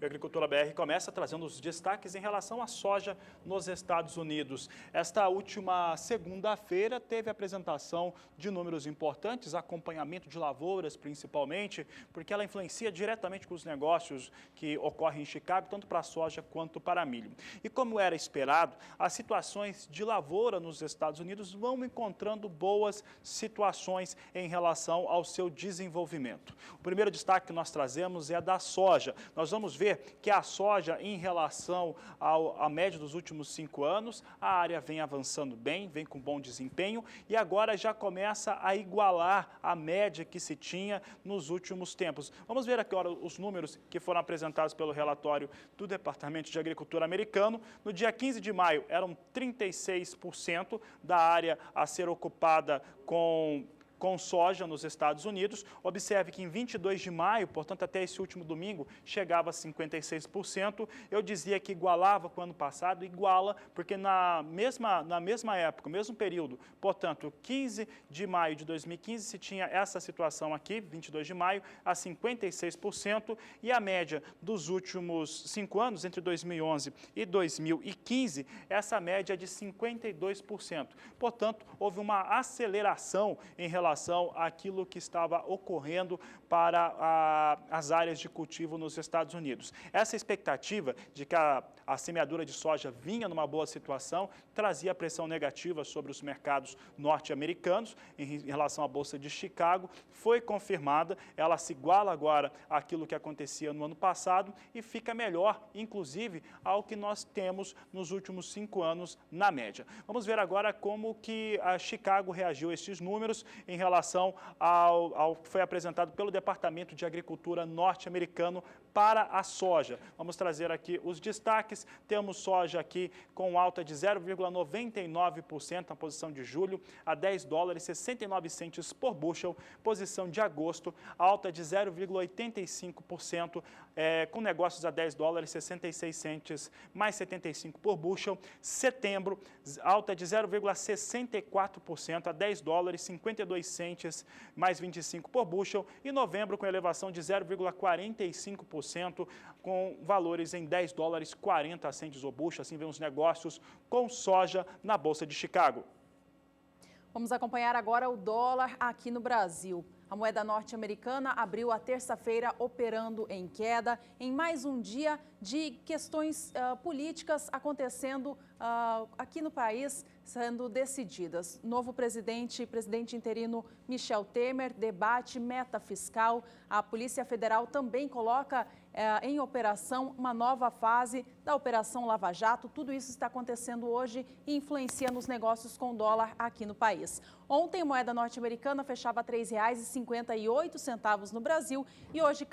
O Agricultura BR começa trazendo os destaques em relação à soja nos Estados Unidos. Esta última segunda-feira teve apresentação de números importantes, acompanhamento de lavouras principalmente, porque ela influencia diretamente com os negócios que ocorrem em Chicago, tanto para a soja quanto para milho. E como era esperado, as situações de lavoura nos Estados Unidos vão encontrando boas situações em relação ao seu desenvolvimento. O primeiro destaque que nós trazemos é a da soja. Nós vamos ver que a soja, em relação à média dos últimos 5 anos, a área vem avançando bem, vem com bom desempenho e agora já começa a igualar a média que se tinha nos últimos tempos. Vamos ver agora os números que foram apresentados pelo relatório do Departamento de Agricultura americano. No dia 15 de maio, eram 36% da área a ser ocupada com soja nos Estados Unidos. Observe que em 22 de maio, portanto até esse último domingo, chegava a 56%. Eu dizia que igualava com o ano passado, iguala, porque na mesma época, mesmo período, portanto 15 de maio de 2015 se tinha essa situação aqui, 22 de maio, a 56%, e a média dos últimos 5 anos, entre 2011 e 2015, essa média é de 52%. Portanto, houve uma aceleração em relação àquilo que estava ocorrendo para as áreas de cultivo nos Estados Unidos. Essa expectativa de que a semeadura de soja vinha numa boa situação trazia pressão negativa sobre os mercados norte-americanos em relação à Bolsa de Chicago. Foi confirmada, ela se iguala agora àquilo que acontecia no ano passado e fica melhor, inclusive, ao que nós temos nos últimos 5 anos na média. Vamos ver agora como que a Chicago reagiu a estes números em relação ao que foi apresentado pelo Departamento de Agricultura norte-americano para a soja. Vamos trazer aqui os destaques. Temos soja aqui com alta de 0,99% na posição de julho, a 10 dólares e 69 centes por bushel. Posição de agosto, alta de 0,85%, com negócios a 10 dólares e 66 centes mais 75 por bushel. Setembro, alta de 0,64%, a 10 dólares e 52 centes mais 25 por bushel. E novembro com elevação de 0,45%, com valores em 10 dólares 40 centes o bushel. Assim vem os negócios com soja na Bolsa de Chicago. Vamos acompanhar agora o dólar aqui no Brasil. A moeda norte-americana abriu a terça-feira operando em queda, em mais um dia de questões políticas acontecendo aqui no país, sendo decididas. Novo presidente interino Michel Temer, debate meta fiscal. A Polícia Federal também coloca em operação uma nova fase da Operação Lava Jato. Tudo isso está acontecendo hoje e influencia nos negócios com dólar aqui no país. Ontem, a moeda norte-americana fechava R$ 3,58 no Brasil e hoje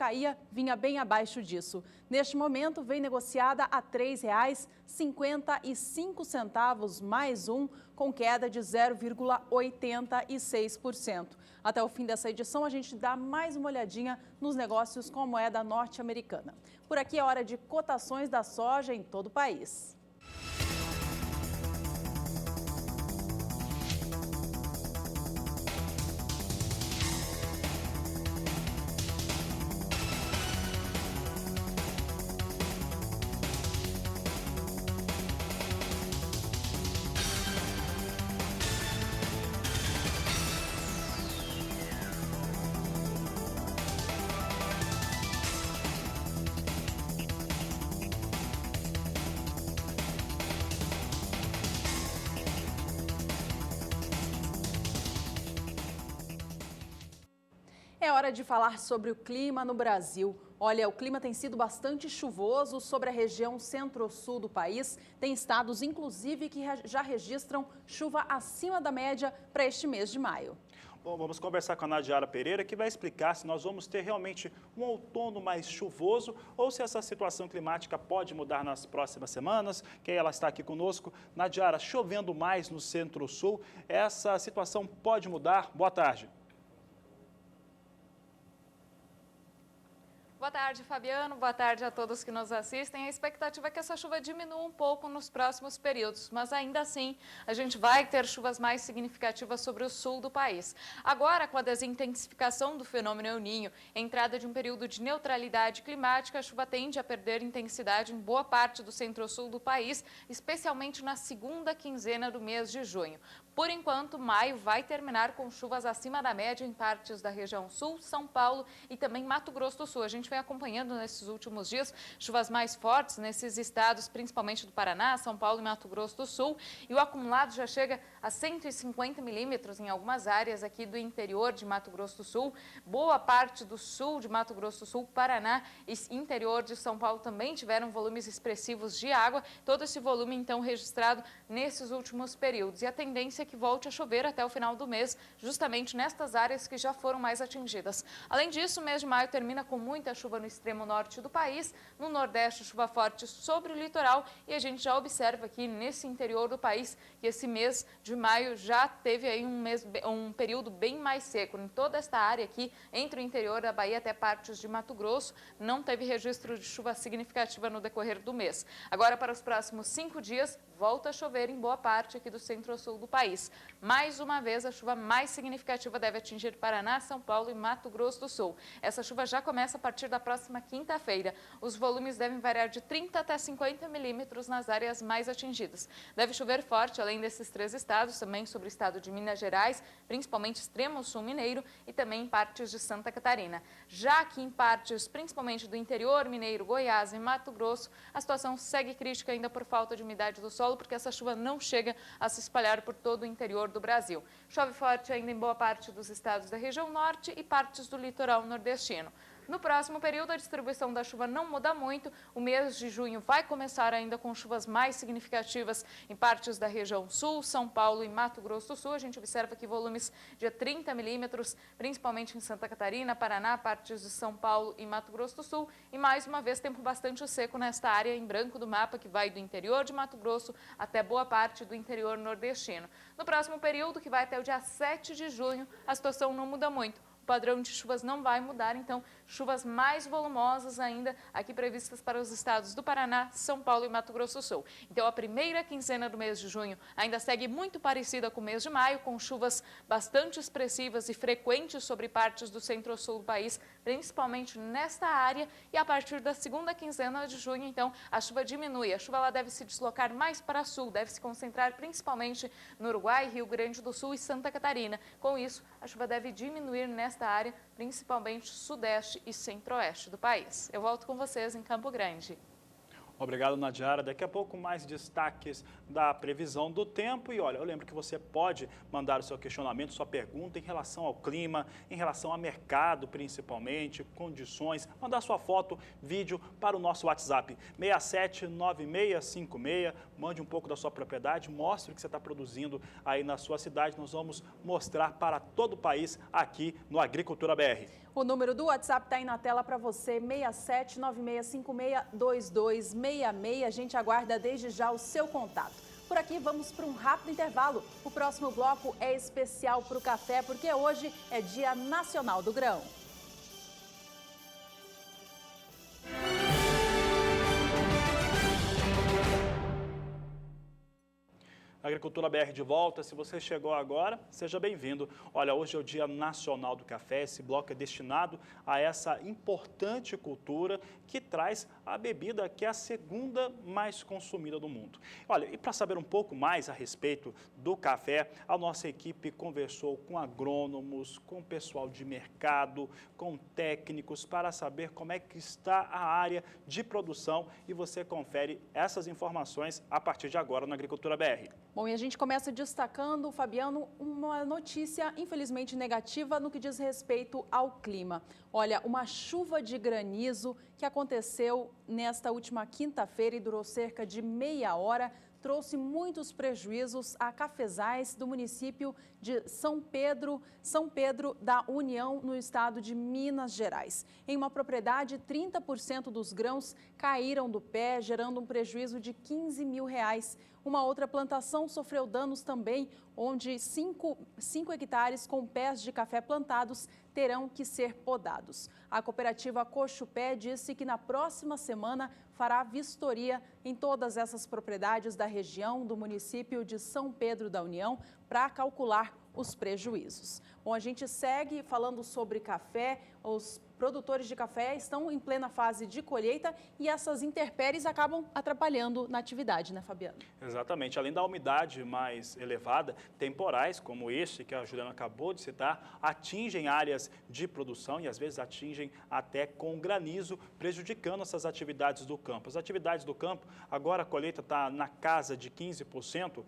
vinha bem abaixo disso. Neste momento, vem negociada a R$ 3,55 mais um, com queda de 0,86%. Até o fim dessa edição, a gente dá mais uma olhadinha nos negócios com a moeda norte-americana. Por aqui é hora de cotações da soja em todo o país. É hora de falar sobre o clima no Brasil. Olha, o clima tem sido bastante chuvoso sobre a região centro-sul do país. Tem estados, inclusive, que já registram chuva acima da média para este mês de maio. Bom, vamos conversar com a Nadiara Pereira, que vai explicar se nós vamos ter realmente um outono mais chuvoso ou se essa situação climática pode mudar nas próximas semanas. Que ela está aqui conosco. Nadiara, chovendo mais no centro-sul, essa situação pode mudar? Boa tarde. Boa tarde, Fabiano. Boa tarde a todos que nos assistem. A expectativa é que essa chuva diminua um pouco nos próximos períodos, mas ainda assim a gente vai ter chuvas mais significativas sobre o sul do país. Agora, com a desintensificação do fenômeno El Niño, entrada de um período de neutralidade climática, a chuva tende a perder intensidade em boa parte do centro-sul do país, especialmente na segunda quinzena do mês de junho. Por enquanto, maio vai terminar com chuvas acima da média em partes da região sul, São Paulo e também Mato Grosso do Sul. A gente vem acompanhando nesses últimos dias chuvas mais fortes nesses estados, principalmente do Paraná, São Paulo e Mato Grosso do Sul. E o acumulado já chega a 150 milímetros em algumas áreas aqui do interior de Mato Grosso do Sul. Boa parte do sul de Mato Grosso do Sul, Paraná e interior de São Paulo também tiveram volumes expressivos de água. Todo esse volume, então, registrado nesses últimos períodos. E a tendência é que volte a chover até o final do mês, justamente nestas áreas que já foram mais atingidas. Além disso, o mês de maio termina com muita chuva no extremo norte do país, no nordeste chuva forte sobre o litoral e a gente já observa aqui nesse interior do país que esse mês de maio já teve aí um período bem mais seco. Em toda esta área aqui, entre o interior da Bahia até partes de Mato Grosso, não teve registro de chuva significativa no decorrer do mês. Agora, para os próximos 5 dias, volta a chover em boa parte aqui do centro-sul do país. Mais uma vez, a chuva mais significativa deve atingir Paraná, São Paulo e Mato Grosso do Sul. Essa chuva já começa a partir da próxima quinta-feira. Os volumes devem variar de 30 até 50 milímetros nas áreas mais atingidas. Deve chover forte, além desses 3 estados, também sobre o estado de Minas Gerais, principalmente extremo sul mineiro e também em partes de Santa Catarina. Já que em partes, principalmente do interior mineiro, Goiás e Mato Grosso, a situação segue crítica ainda por falta de umidade do solo, porque essa chuva não chega a se espalhar por todo o interior do Brasil. Chove forte ainda em boa parte dos estados da região norte e partes do litoral nordestino. No próximo período, a distribuição da chuva não muda muito. O mês de junho vai começar ainda com chuvas mais significativas em partes da região sul, São Paulo e Mato Grosso do Sul. A gente observa aqui volumes de 30 milímetros, principalmente em Santa Catarina, Paraná, partes de São Paulo e Mato Grosso do Sul. E mais uma vez, tempo bastante seco nesta área em branco do mapa, que vai do interior de Mato Grosso até boa parte do interior nordestino. No próximo período, que vai até o dia 7 de junho, a situação não muda muito. O padrão de chuvas não vai mudar, então chuvas mais volumosas ainda aqui previstas para os estados do Paraná, São Paulo e Mato Grosso do Sul. Então a primeira quinzena do mês de junho ainda segue muito parecida com o mês de maio, com chuvas bastante expressivas e frequentes sobre partes do centro-sul do país, principalmente nesta área, e a partir da segunda quinzena de junho, então, a chuva diminui. A chuva ela deve se deslocar mais para sul, deve se concentrar principalmente no Uruguai, Rio Grande do Sul e Santa Catarina. Com isso, a chuva deve diminuir nesta área, principalmente sudeste e centro-oeste do país. Eu volto com vocês em Campo Grande. Obrigado, Nadiara. Daqui a pouco mais destaques da previsão do tempo. E olha, eu lembro que você pode mandar o seu questionamento, sua pergunta em relação ao clima, em relação ao mercado principalmente, condições, mandar sua foto, vídeo para o nosso WhatsApp 679656. Mande um pouco da sua propriedade, mostre o que você está produzindo aí na sua cidade. Nós vamos mostrar para todo o país aqui no Agricultura BR. O número do WhatsApp está aí na tela para você, 6796562266. A gente aguarda desde já o seu contato. Por aqui vamos para um rápido intervalo. O próximo bloco é especial para o café, porque hoje é Dia Nacional do Grão. Agricultura BR de volta. Se você chegou agora, seja bem-vindo. Olha, hoje é o Dia Nacional do Café. Esse bloco é destinado a essa importante cultura que traz a bebida que é a segunda mais consumida do mundo. Olha, e para saber um pouco mais a respeito do café, a nossa equipe conversou com agrônomos, com pessoal de mercado, com técnicos para saber como é que está a área de produção e você confere essas informações a partir de agora na Agricultura BR. Bom, e a gente começa destacando, Fabiano, uma notícia infelizmente negativa no que diz respeito ao clima. Olha, uma chuva de granizo que aconteceu nesta última quinta-feira e durou cerca de meia hora, trouxe muitos prejuízos a cafezais do município de São Pedro da União, no estado de Minas Gerais. Em uma propriedade, 30% dos grãos caíram do pé, gerando um prejuízo de R$ 15 mil. Uma outra plantação sofreu danos também, onde 5 hectares com pés de café plantados terão que ser podados. A cooperativa Cochupé disse que na próxima semana fará vistoria em todas essas propriedades da região do município de São Pedro da União para calcular os prejuízos. Bom, a gente segue falando sobre café. Os produtores de café estão em plena fase de colheita e essas intempéries acabam atrapalhando na atividade, né, Fabiano? Exatamente. Além da umidade mais elevada, temporais como este que a Juliana acabou de citar, atingem áreas de produção e às vezes atingem até com granizo, prejudicando essas atividades do campo. As atividades do campo, agora a colheita está na casa de 15%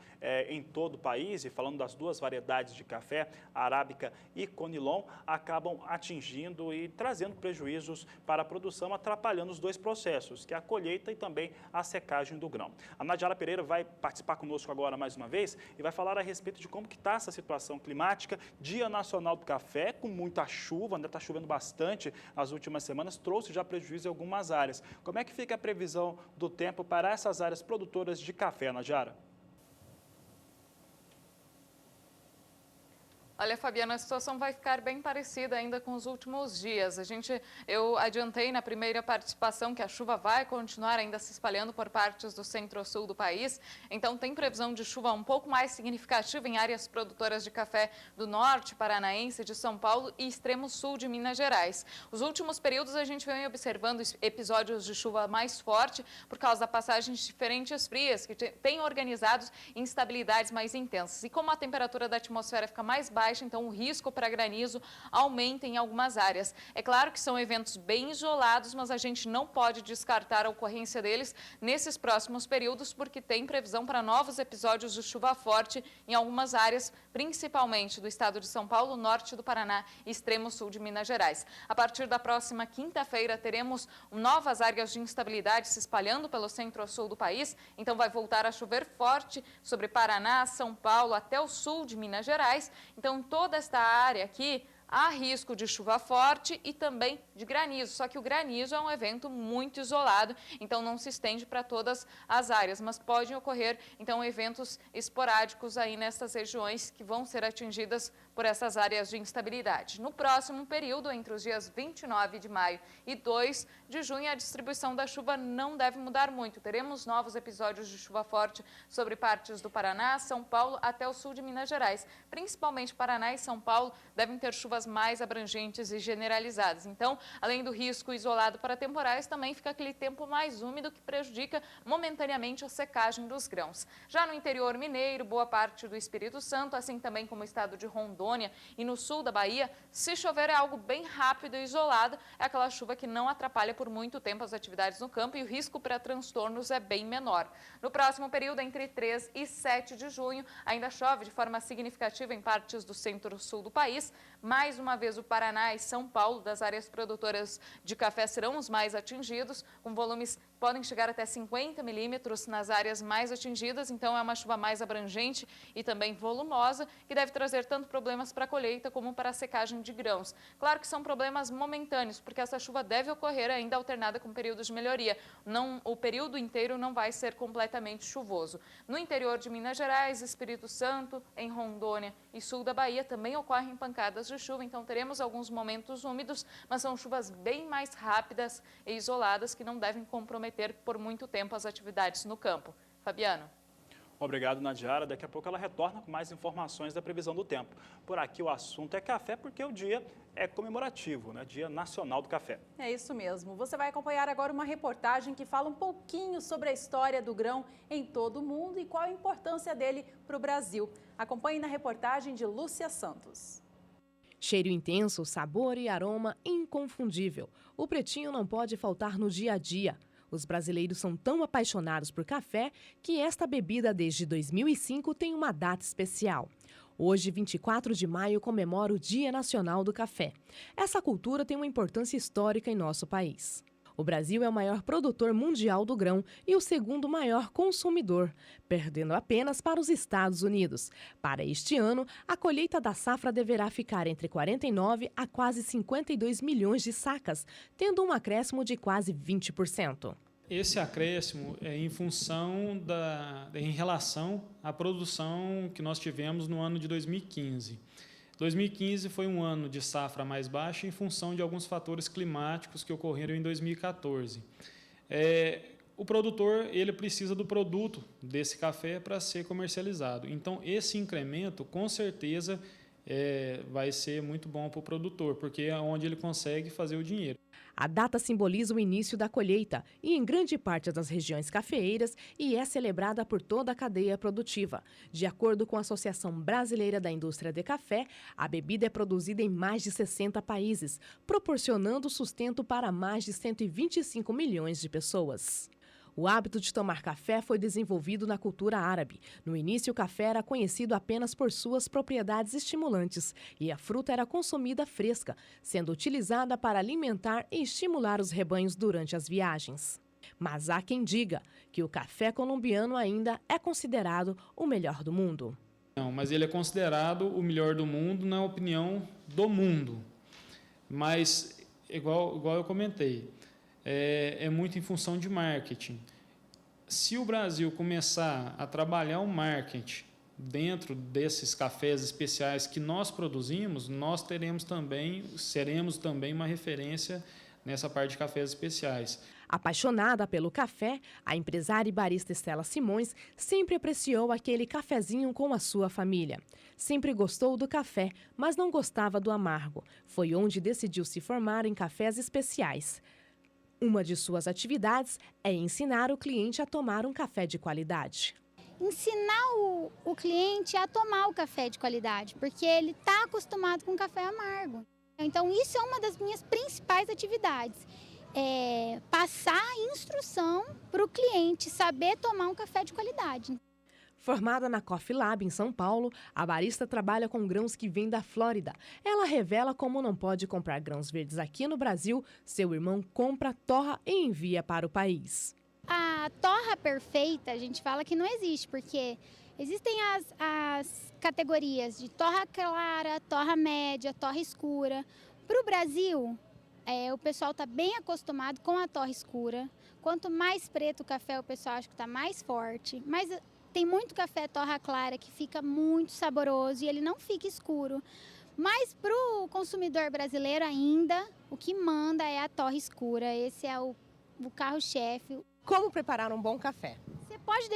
em todo o país, e falando das duas variedades de café, arábica e conilon, acabam atingindo e trazendo prejuízos para a produção, atrapalhando os dois processos, que é a colheita e também a secagem do grão. A Nadiara Pereira vai participar conosco agora mais uma vez e vai falar a respeito de como que está essa situação climática. Dia Nacional do Café, com muita chuva, ainda está chovendo bastante nas últimas semanas, trouxe já prejuízo em algumas áreas. Como é que fica a previsão do tempo para essas áreas produtoras de café, Nadiara? Olha, Fabiana, a situação vai ficar bem parecida ainda com os últimos dias. Eu adiantei na primeira participação que a chuva vai continuar ainda se espalhando por partes do centro-sul do país. Então, tem previsão de chuva um pouco mais significativa em áreas produtoras de café do norte paranaense, de São Paulo e extremo sul de Minas Gerais. Os últimos períodos a gente vem observando episódios de chuva mais forte por causa da passagem de diferentes frias que têm organizado instabilidades mais intensas. E como a temperatura da atmosfera fica mais baixa, então o risco para granizo aumenta em algumas áreas. É claro que são eventos bem isolados, mas a gente não pode descartar a ocorrência deles nesses próximos períodos, porque tem previsão para novos episódios de chuva forte em algumas áreas, principalmente do estado de São Paulo, norte do Paraná e extremo sul de Minas Gerais. A partir da próxima quinta-feira, teremos novas áreas de instabilidade se espalhando pelo centro-sul do país, então vai voltar a chover forte sobre Paraná, São Paulo, até o sul de Minas Gerais. Então, toda esta área aqui, há risco de chuva forte e também de granizo, só que o granizo é um evento muito isolado, então não se estende para todas as áreas, mas podem ocorrer, então, eventos esporádicos aí nessas regiões que vão ser atingidas por essas áreas de instabilidade. No próximo período, entre os dias 29 de maio e 2 de junho, a distribuição da chuva não deve mudar muito. Teremos novos episódios de chuva forte sobre partes do Paraná, São Paulo, até o sul de Minas Gerais. Principalmente Paraná e São Paulo devem ter chuvas mais abrangentes e generalizadas. Então, além do risco isolado para temporais, também fica aquele tempo mais úmido que prejudica momentaneamente a secagem dos grãos. Já no interior mineiro, boa parte do Espírito Santo, assim também como o estado de Rondônia e no sul da Bahia, se chover é algo bem rápido e isolado, é aquela chuva que não atrapalha por muito tempo as atividades no campo e o risco para transtornos é bem menor. No próximo período, entre 3 e 7 de junho, ainda chove de forma significativa em partes do centro-sul do país. Mais uma vez, o Paraná e São Paulo, das áreas produtoras de café, serão os mais atingidos, com volumes que podem chegar até 50 milímetros nas áreas mais atingidas. Então, é uma chuva mais abrangente e também volumosa, que deve trazer tanto problemas para a colheita como para a secagem de grãos. Claro que são problemas momentâneos, porque essa chuva deve ocorrer ainda alternada com períodos de melhoria. O período inteiro não vai ser completamente chuvoso. No interior de Minas Gerais, Espírito Santo, em Rondônia e sul da Bahia, também ocorrem pancadas de chuva, então teremos alguns momentos úmidos, mas são chuvas bem mais rápidas e isoladas que não devem comprometer por muito tempo as atividades no campo. Fabiano. Obrigado, Nadiara. Daqui a pouco ela retorna com mais informações da previsão do tempo. Por aqui o assunto é café, porque o dia é comemorativo, né? Dia Nacional do Café. É isso mesmo. Você vai acompanhar agora uma reportagem que fala um pouquinho sobre a história do grão em todo o mundo e qual a importância dele para o Brasil. Acompanhe na reportagem de Lúcia Santos. Cheiro intenso, sabor e aroma inconfundível. O pretinho não pode faltar no dia a dia. Os brasileiros são tão apaixonados por café que esta bebida desde 2005 tem uma data especial. Hoje, 24 de maio, comemora o Dia Nacional do Café. Essa cultura tem uma importância histórica em nosso país. O Brasil é o maior produtor mundial do grão e o segundo maior consumidor, perdendo apenas para os Estados Unidos. Para este ano, a colheita da safra deverá ficar entre 49 a quase 52 milhões de sacas, tendo um acréscimo de quase 20%. Esse acréscimo é em relação à produção que nós tivemos no ano de 2015. 2015 foi um ano de safra mais baixa em função de alguns fatores climáticos que ocorreram em 2014. O produtor ele precisa do produto desse café para ser comercializado. Então, esse incremento, com certeza, vai ser muito bom para o produtor, porque é onde ele consegue fazer o dinheiro. A data simboliza o início da colheita e em grande parte das regiões cafeeiras e é celebrada por toda a cadeia produtiva. De acordo com a Associação Brasileira da Indústria de Café, a bebida é produzida em mais de 60 países, proporcionando sustento para mais de 125 milhões de pessoas. O hábito de tomar café foi desenvolvido na cultura árabe. No início, o café era conhecido apenas por suas propriedades estimulantes e a fruta era consumida fresca, sendo utilizada para alimentar e estimular os rebanhos durante as viagens. Mas há quem diga que o café colombiano ainda é considerado o melhor do mundo. Não, mas ele é considerado o melhor do mundo na opinião do mundo. Mas, igual eu comentei, é muito em função de marketing. Se o Brasil começar a trabalhar o marketing dentro desses cafés especiais que nós produzimos, nós seremos também uma referência nessa parte de cafés especiais. Apaixonada pelo café, a empresária e barista Estela Simões sempre apreciou aquele cafezinho com a sua família. Sempre gostou do café, mas não gostava do amargo. Foi onde decidiu se formar em cafés especiais. Uma de suas atividades é ensinar o cliente a tomar um café de qualidade. Ensinar o cliente a tomar o café de qualidade, porque ele está acostumado com café amargo. Então, isso é uma das minhas principais atividades. Passar a instrução para o cliente saber tomar um café de qualidade. Formada na Coffee Lab, em São Paulo, a barista trabalha com grãos que vêm da Flórida. Ela revela como não pode comprar grãos verdes aqui no Brasil, seu irmão compra, torra e envia para o país. A torra perfeita, a gente fala que não existe, porque existem as categorias de torra clara, torra média, torra escura. Para o Brasil, o pessoal está bem acostumado com a torra escura. Quanto mais preto o café, o pessoal acha que está mais forte. Mas tem muito café torra clara que fica muito saboroso e ele não fica escuro. Mas para o consumidor brasileiro ainda, o que manda é a torra escura. Esse é o carro-chefe. Como preparar um bom café? Você pode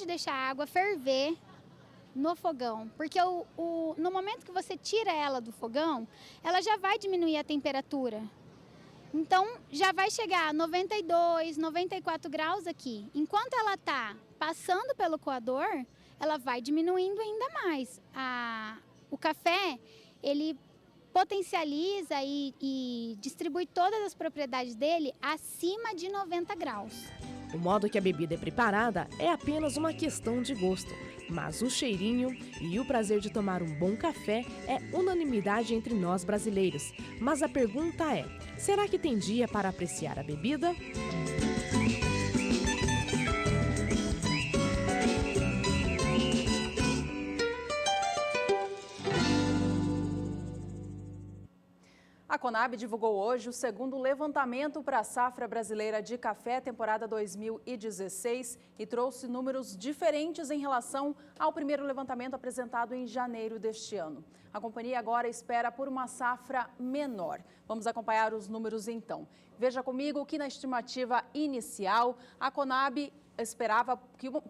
deixar a água ferver no fogão, porque no momento que você tira ela do fogão, ela já vai diminuir a temperatura. Então, já vai chegar a 92, 94 graus aqui. Enquanto ela está passando pelo coador, ela vai diminuindo ainda mais. O café, ele potencializa e distribui todas as propriedades dele acima de 90 graus. O modo que a bebida é preparada é apenas uma questão de gosto, mas o cheirinho e o prazer de tomar um bom café é unanimidade entre nós brasileiros. Mas a pergunta é, será que tem dia para apreciar a bebida? A Conab divulgou hoje o segundo levantamento para a safra brasileira de café, temporada 2016, e trouxe números diferentes em relação ao primeiro levantamento apresentado em janeiro deste ano. A companhia agora espera por uma safra menor. Vamos acompanhar os números então. Veja comigo que na estimativa inicial, a Conab esperava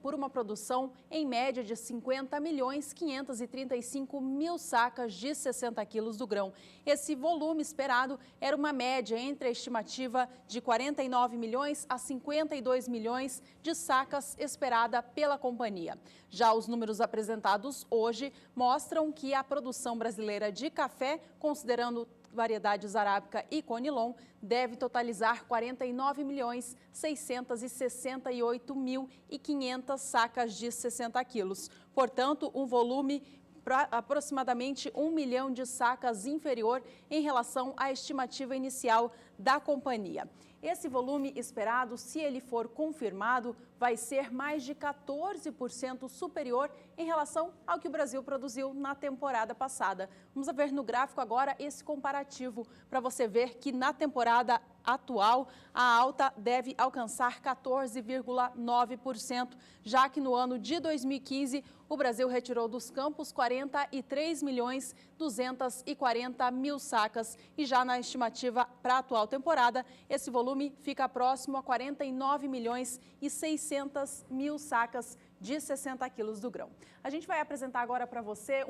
por uma produção em média de 50.535.000 sacas de 60 quilos do grão. Esse volume esperado era uma média entre a estimativa de 49 milhões a 52 milhões de sacas esperada pela companhia. Já os números apresentados hoje mostram que a produção brasileira de café, considerando variedades arábica e conilon, deve totalizar 49.668.500 sacas de 60 quilos. Portanto, um volume para aproximadamente 1 milhão de sacas inferior em relação à estimativa inicial da companhia. Esse volume esperado, se ele for confirmado, vai ser mais de 14% superior em relação ao que o Brasil produziu na temporada passada. Vamos ver no gráfico agora esse comparativo para você ver que na temporada atual, a alta deve alcançar 14,9%, já que no ano de 2015 o Brasil retirou dos campos 43.240.000 sacas e já na estimativa para a atual temporada, esse volume fica próximo a 49.600.000 sacas de 60 quilos do grão. A gente vai apresentar agora para você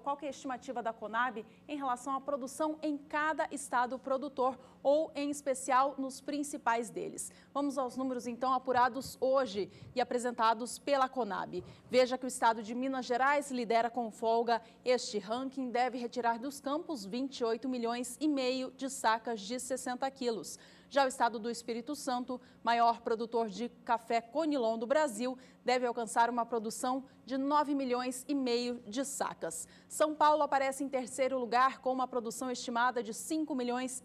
qual que é a estimativa da Conab em relação à produção em cada estado produtor ou, em especial, nos principais deles. Vamos aos números, então, apurados hoje e apresentados pela Conab. Veja que o estado de Minas Gerais lidera com folga. Este ranking deve retirar dos campos 28,5 milhões de sacas de 60 quilos. Já o estado do Espírito Santo, maior produtor de café Conilon do Brasil, deve alcançar uma produção de 9,5 milhões de sacas. São Paulo aparece em terceiro lugar com uma produção estimada de 5,5 milhões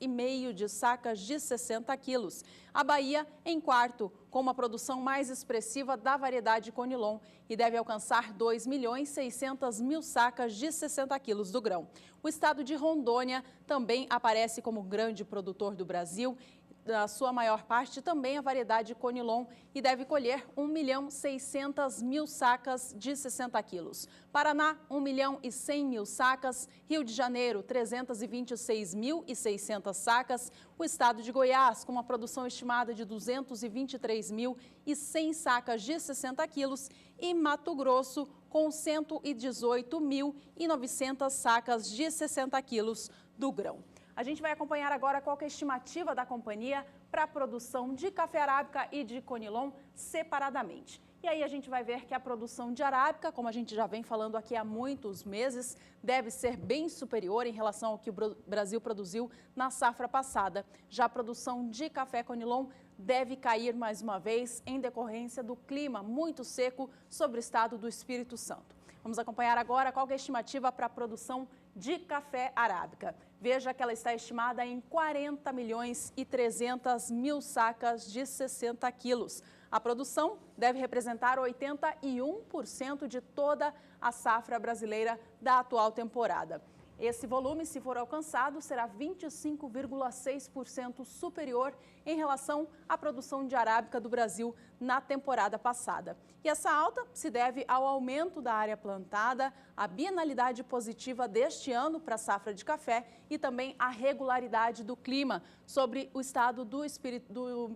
de sacas de 60 quilos. A Bahia em quarto, com uma produção mais expressiva da variedade Conilon e deve alcançar 2.600.000 sacas de 60 quilos do grão. O estado de Rondônia também aparece como grande produtor do Brasil. Da sua maior parte também a variedade Conilon e deve colher 1.600.000 sacas de 60 quilos. Paraná, 1.100.000 sacas. Rio de Janeiro, 326.600 sacas. O estado de Goiás, com uma produção estimada de 223.100 sacas de 60 quilos. E Mato Grosso, com 118.900 sacas de 60 quilos do grão. A gente vai acompanhar agora qual que é a estimativa da companhia para a produção de café arábica e de Conilon separadamente. E aí a gente vai ver que a produção de arábica, como a gente já vem falando aqui há muitos meses, deve ser bem superior em relação ao que o Brasil produziu na safra passada. Já a produção de café Conilon deve cair mais uma vez em decorrência do clima muito seco sobre o estado do Espírito Santo. Vamos acompanhar agora qual que é a estimativa para a produção de café arábica. Veja que ela está estimada em 40.300.000 sacas de 60 quilos. A produção deve representar 81% de toda a safra brasileira da atual temporada. Esse volume, se for alcançado, será 25,6% superior em relação à produção de arábica do Brasil na temporada passada. E essa alta se deve ao aumento da área plantada, à bienalidade positiva deste ano para a safra de café e também à regularidade do clima sobre o estado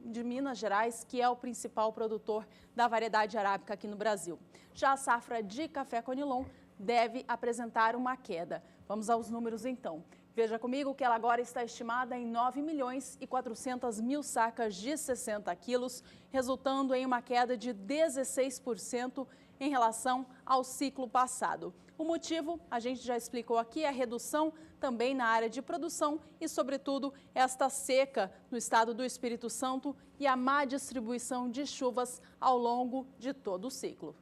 de Minas Gerais, que é o principal produtor da variedade arábica aqui no Brasil. Já a safra de café Conilon deve apresentar uma queda. Vamos aos números então. Veja comigo que ela agora está estimada em 9.400.000 sacas de 60 quilos, resultando em uma queda de 16% em relação ao ciclo passado. O motivo, a gente já explicou aqui, é a redução também na área de produção e, sobretudo, esta seca no estado do Espírito Santo e a má distribuição de chuvas ao longo de todo o ciclo.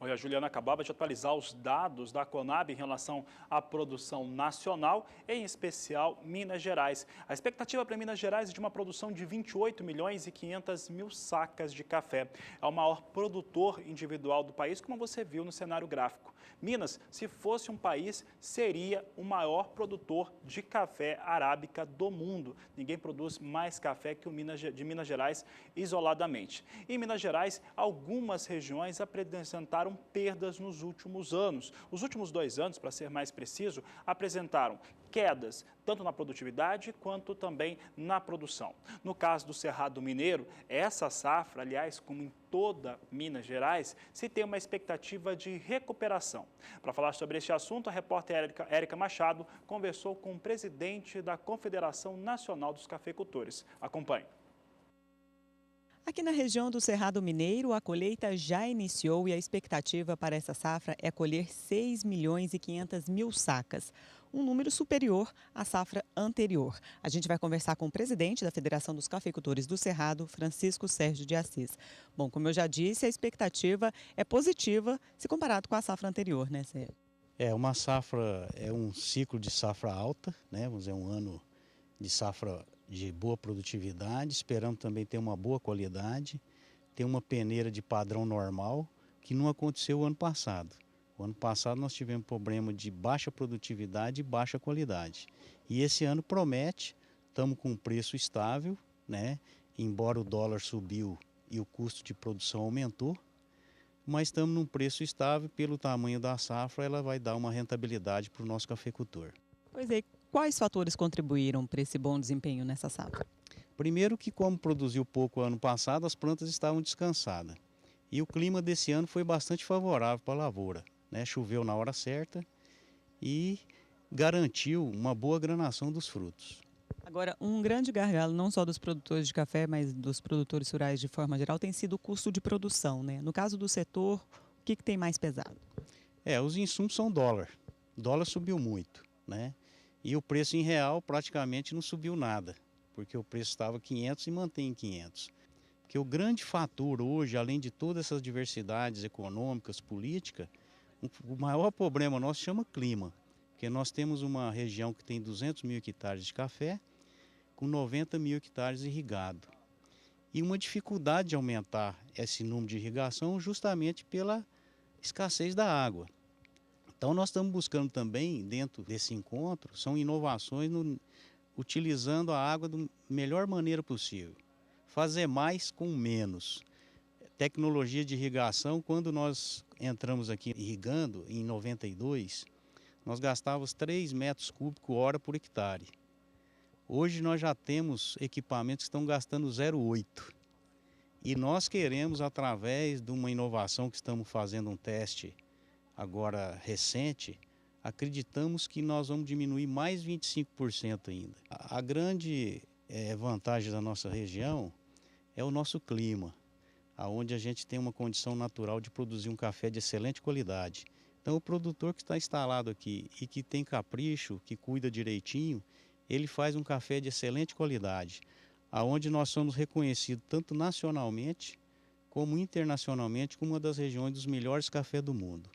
A Juliana acabava de atualizar os dados da Conab em relação à produção nacional, em especial Minas Gerais. A expectativa para Minas Gerais é de uma produção de 28.500.000 sacas de café. É o maior produtor individual do país, como você viu no cenário gráfico. Minas, se fosse um país, seria o maior produtor de café arábica do mundo. Ninguém produz mais café que o de Minas Gerais isoladamente. Em Minas Gerais, algumas regiões apresentaram perdas nos últimos anos. Os últimos 2 anos, para ser mais preciso, apresentaram quedas, tanto na produtividade quanto também na produção. No caso do Cerrado Mineiro, essa safra, aliás, como em toda Minas Gerais, se tem uma expectativa de recuperação. Para falar sobre este assunto, a repórter Érica Machado conversou com o presidente da Confederação Nacional dos Cafeicultores. Acompanhe. Aqui na região do Cerrado Mineiro, a colheita já iniciou e a expectativa para essa safra é colher 6.500.000 sacas, um número superior à safra anterior. A gente vai conversar com o presidente da Federação dos Cafeicultores do Cerrado, Francisco Sérgio de Assis. Bom, como eu já disse, a expectativa é positiva se comparado com a safra anterior, né, Sérgio? Uma safra, é um ciclo de safra alta, né? Vamos dizer, um ano de safra de boa produtividade, esperamos também ter uma boa qualidade, ter uma peneira de padrão normal, que não aconteceu o ano passado. O ano passado nós tivemos problema de baixa produtividade e baixa qualidade. E esse ano promete, estamos com um preço estável, né? Embora o dólar subiu e o custo de produção aumentou, mas estamos num preço estável. Pelo tamanho da safra, ela vai dar uma rentabilidade para o nosso cafeicultor. Pois é, quais fatores contribuíram para esse bom desempenho nessa safra? Primeiro que, como produziu pouco ano passado, as plantas estavam descansadas. E o clima desse ano foi bastante favorável para a lavoura, né? Choveu na hora certa e garantiu uma boa granação dos frutos. Agora, um grande gargalo, não só dos produtores de café, mas dos produtores rurais de forma geral, tem sido o custo de produção, né? No caso do setor, o que tem mais pesado? Os insumos são dólar. O dólar subiu muito, né? E o preço em real praticamente não subiu nada, porque o preço estava 500 e mantém em 500. Porque o grande fator hoje, além de todas essas diversidades econômicas, políticas, o maior problema nosso chama clima. Porque nós temos uma região que tem 200 mil hectares de café, com 90 mil hectares irrigados. E uma dificuldade de aumentar esse número de irrigação justamente pela escassez da água. Então nós estamos buscando também, dentro desse encontro, são inovações utilizando a água da melhor maneira possível. Fazer mais com menos. Tecnologia de irrigação, quando nós entramos aqui irrigando em 92, nós gastávamos 3 metros cúbicos hora por hectare. Hoje nós já temos equipamentos que estão gastando 0,8. E nós queremos, através de uma inovação que estamos fazendo um teste agora recente, acreditamos que nós vamos diminuir mais 25% ainda. A grande vantagem da nossa região é o nosso clima, onde a gente tem uma condição natural de produzir um café de excelente qualidade. Então o produtor que está instalado aqui e que tem capricho, que cuida direitinho, ele faz um café de excelente qualidade, aonde nós somos reconhecidos tanto nacionalmente como internacionalmente como uma das regiões dos melhores cafés do mundo.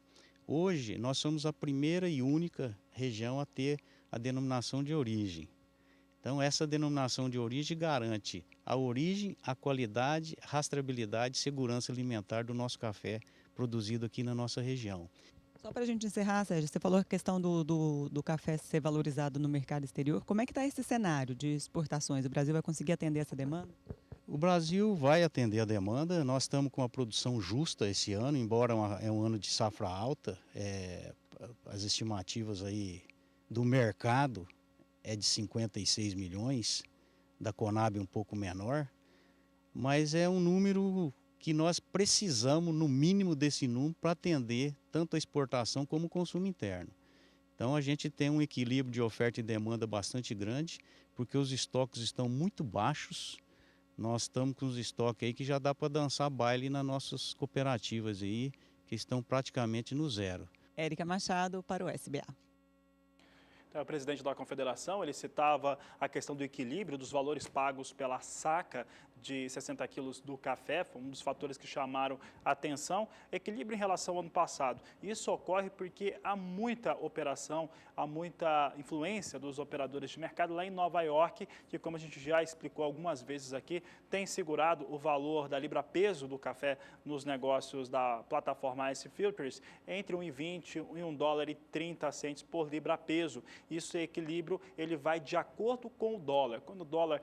Hoje nós somos a primeira e única região a ter a denominação de origem. Então essa denominação de origem garante a origem, a qualidade, rastreabilidade e segurança alimentar do nosso café produzido aqui na nossa região. Só para a gente encerrar, Sérgio, você falou a questão do café ser valorizado no mercado exterior. Como é que está esse cenário de exportações? O Brasil vai conseguir atender essa demanda? O Brasil vai atender a demanda. Nós estamos com uma produção justa esse ano, embora é um ano de safra alta. As estimativas aí do mercado é de 56 milhões, da Conab um pouco menor, mas é um número que nós precisamos, no mínimo desse número, para atender tanto a exportação como o consumo interno. Então a gente tem um equilíbrio de oferta e demanda bastante grande, porque os estoques estão muito baixos. Nós estamos com os estoques aí que já dá para dançar baile nas nossas cooperativas aí, que estão praticamente no zero. Érica Machado para o SBA. O presidente da Confederação, ele citava a questão do equilíbrio dos valores pagos pela saca de 60 quilos do café, foi um dos fatores que chamaram a atenção, equilíbrio em relação ao ano passado. Isso ocorre porque há muita operação, há muita influência dos operadores de mercado lá em Nova York, que, como a gente já explicou algumas vezes aqui, tem segurado o valor da libra-peso do café nos negócios da plataforma Ice Filters entre 1,20 e $1,30 por libra-peso. Isso, equilíbrio, ele vai de acordo com o dólar. Quando o dólar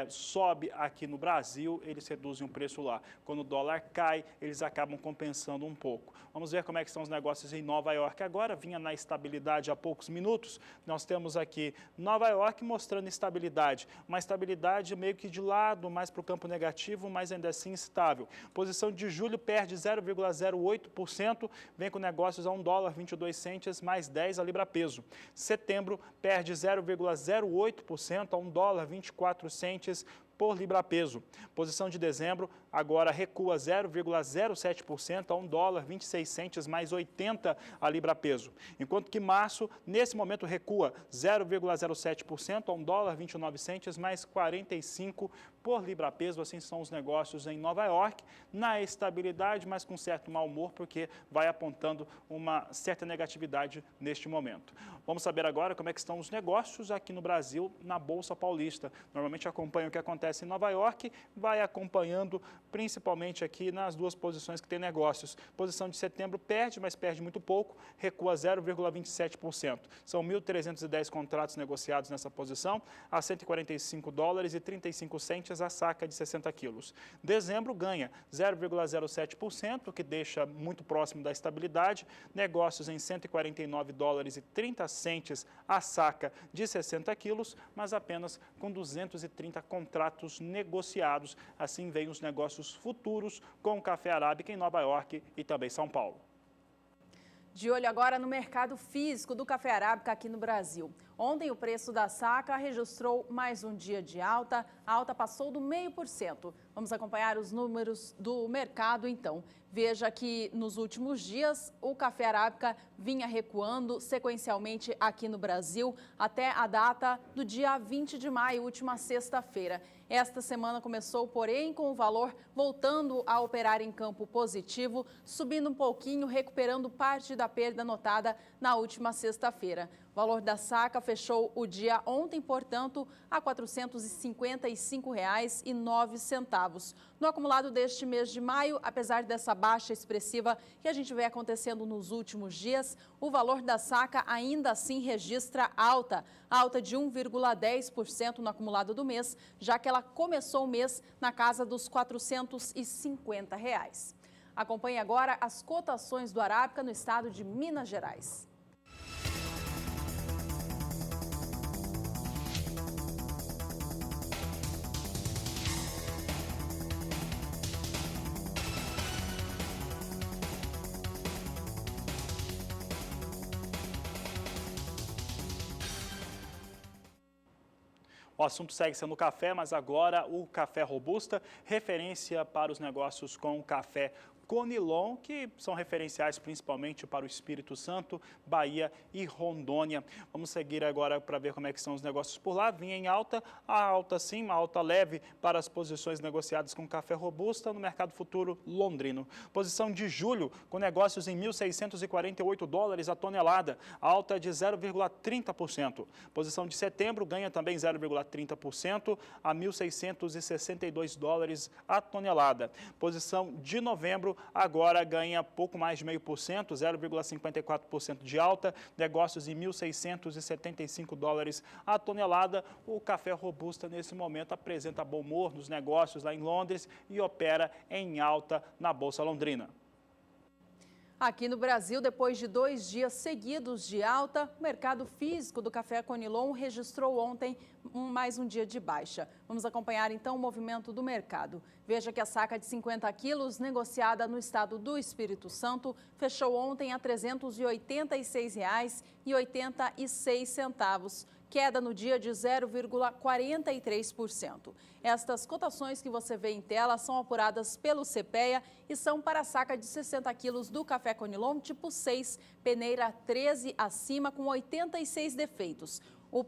sobe aqui no Brasil, eles reduzem o preço lá. Quando o dólar cai, eles acabam compensando um pouco. Vamos ver como é que estão os negócios em Nova York agora. Vinha na estabilidade há poucos minutos. Nós temos aqui Nova York mostrando estabilidade. Uma estabilidade meio que de lado, mais para o campo negativo, mas ainda assim estável. Posição de julho perde 0,08%, vem com negócios a $1,22 mais 10 a libra-peso. Setembro perde 0,08% a $1,24 por libra-peso. Posição de dezembro agora recua 0,07% a $1,26 mais 80 a libra-peso. Enquanto que março, nesse momento, recua 0,07% a $1,29 mais 45 por libra-peso. Assim são os negócios em Nova York, na estabilidade, mas com certo mau humor, porque vai apontando uma certa negatividade neste momento. Vamos saber agora como é que estão os negócios aqui no Brasil, na Bolsa Paulista. Normalmente acompanha o que acontece acontece em Nova York, vai acompanhando principalmente aqui nas duas posições que tem negócios. Posição de setembro perde, mas perde muito pouco, recua 0,27%. São 1.310 contratos negociados nessa posição, a $145,35 a saca de 60 quilos. Dezembro ganha 0,07%, que deixa muito próximo da estabilidade, negócios em $149,30 a saca de 60 quilos, mas apenas com 230 contratos negociados. Assim vêm os negócios futuros com o café arábica em Nova York e também São Paulo. De olho agora no mercado físico do café arábica aqui no Brasil. Ontem o preço da saca registrou mais um dia de alta. A alta passou do 0,5%. Vamos acompanhar os números do mercado então. Veja que nos últimos dias o café arábica vinha recuando sequencialmente aqui no Brasil até a data do dia 20 de maio, última sexta-feira. Esta semana começou, porém, com o valor voltando a operar em campo positivo, subindo um pouquinho, recuperando parte da perda notada na última sexta-feira. O valor da saca fechou o dia ontem, portanto, a R$ 455,09. No acumulado deste mês de maio, apesar dessa baixa expressiva que a gente vê acontecendo nos últimos dias, o valor da saca ainda assim registra alta de 1,10% no acumulado do mês, já que ela começou o mês na casa dos R$ 450. Acompanhe agora as cotações do arábica no estado de Minas Gerais. O assunto segue sendo o café, mas agora o café robusta, referência para os negócios com café Conilon, que são referenciais principalmente para o Espírito Santo, Bahia e Rondônia. Vamos seguir agora para ver como é que são os negócios por lá. Vinha em alta, a alta sim, uma alta leve para as posições negociadas com café robusta no mercado futuro londrino. Posição de julho, com negócios em $1.648 a tonelada, alta de 0,30%. Posição de setembro ganha também 0,30% a $1.662 a tonelada. Posição de novembro agora ganha pouco mais de 0,5%, 0,54% de alta, negócios em $1.675 a tonelada. O café robusta nesse momento apresenta bom humor nos negócios lá em Londres e opera em alta na Bolsa Londrina. Aqui no Brasil, depois de 2 dias seguidos de alta, o mercado físico do café Conilon registrou ontem mais um dia de baixa. Vamos acompanhar então o movimento do mercado. Veja que a saca de 50 quilos, negociada no estado do Espírito Santo, fechou ontem a R$ 386,86. Queda no dia de 0,43%. Estas cotações que você vê em tela são apuradas pelo CPEA e são para a saca de 60 quilos do café Conilon tipo 6, peneira 13 acima com 86 defeitos. O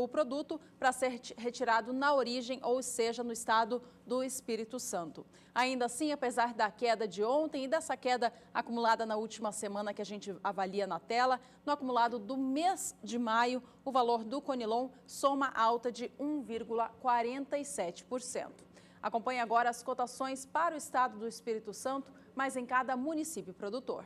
produto para ser retirado na origem, ou seja, no estado do Espírito Santo. Ainda assim, apesar da queda de ontem e dessa queda acumulada na última semana que a gente avalia na tela, no acumulado do mês de maio, o valor do Conilon soma alta de 1,47%. Acompanhe agora as cotações para o estado do Espírito Santo, mas em cada município produtor.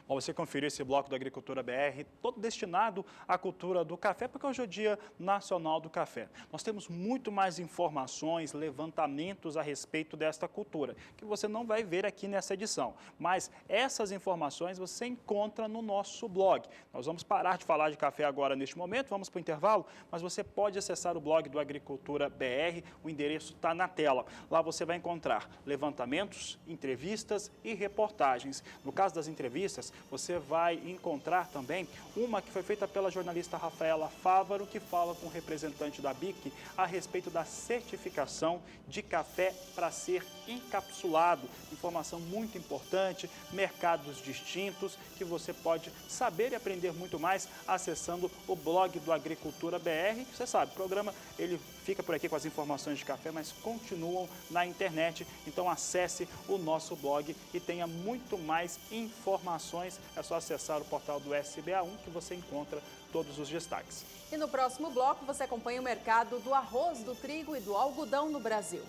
Bom, você conferiu esse bloco da Agricultura BR, todo destinado à cultura do café, porque hoje é o Dia Nacional do Café. Nós temos muito mais informações, levantamentos a respeito desta cultura, que você não vai ver aqui nessa edição. Mas essas informações você encontra no nosso blog. Nós vamos parar de falar de café agora neste momento, vamos para o intervalo, mas você pode acessar o blog do Agricultura BR, o endereço está na tela. Lá você vai encontrar levantamentos, entrevistas e reportagens. No caso das entrevistas, você vai encontrar também uma que foi feita pela jornalista Rafaela Fávaro, que fala com o representante da BIC a respeito da certificação de café para ser encapsulado. Informação muito importante, mercados distintos, que você pode saber e aprender muito mais acessando o blog do Agricultura BR. Você sabe, o programa ele fica por aqui com as informações de café, mas continuam na internet. Então acesse o nosso blog e tenha muito mais informações. É só acessar o portal do SBA1 que você encontra todos os destaques. E no próximo bloco você acompanha o mercado do arroz, do trigo e do algodão no Brasil.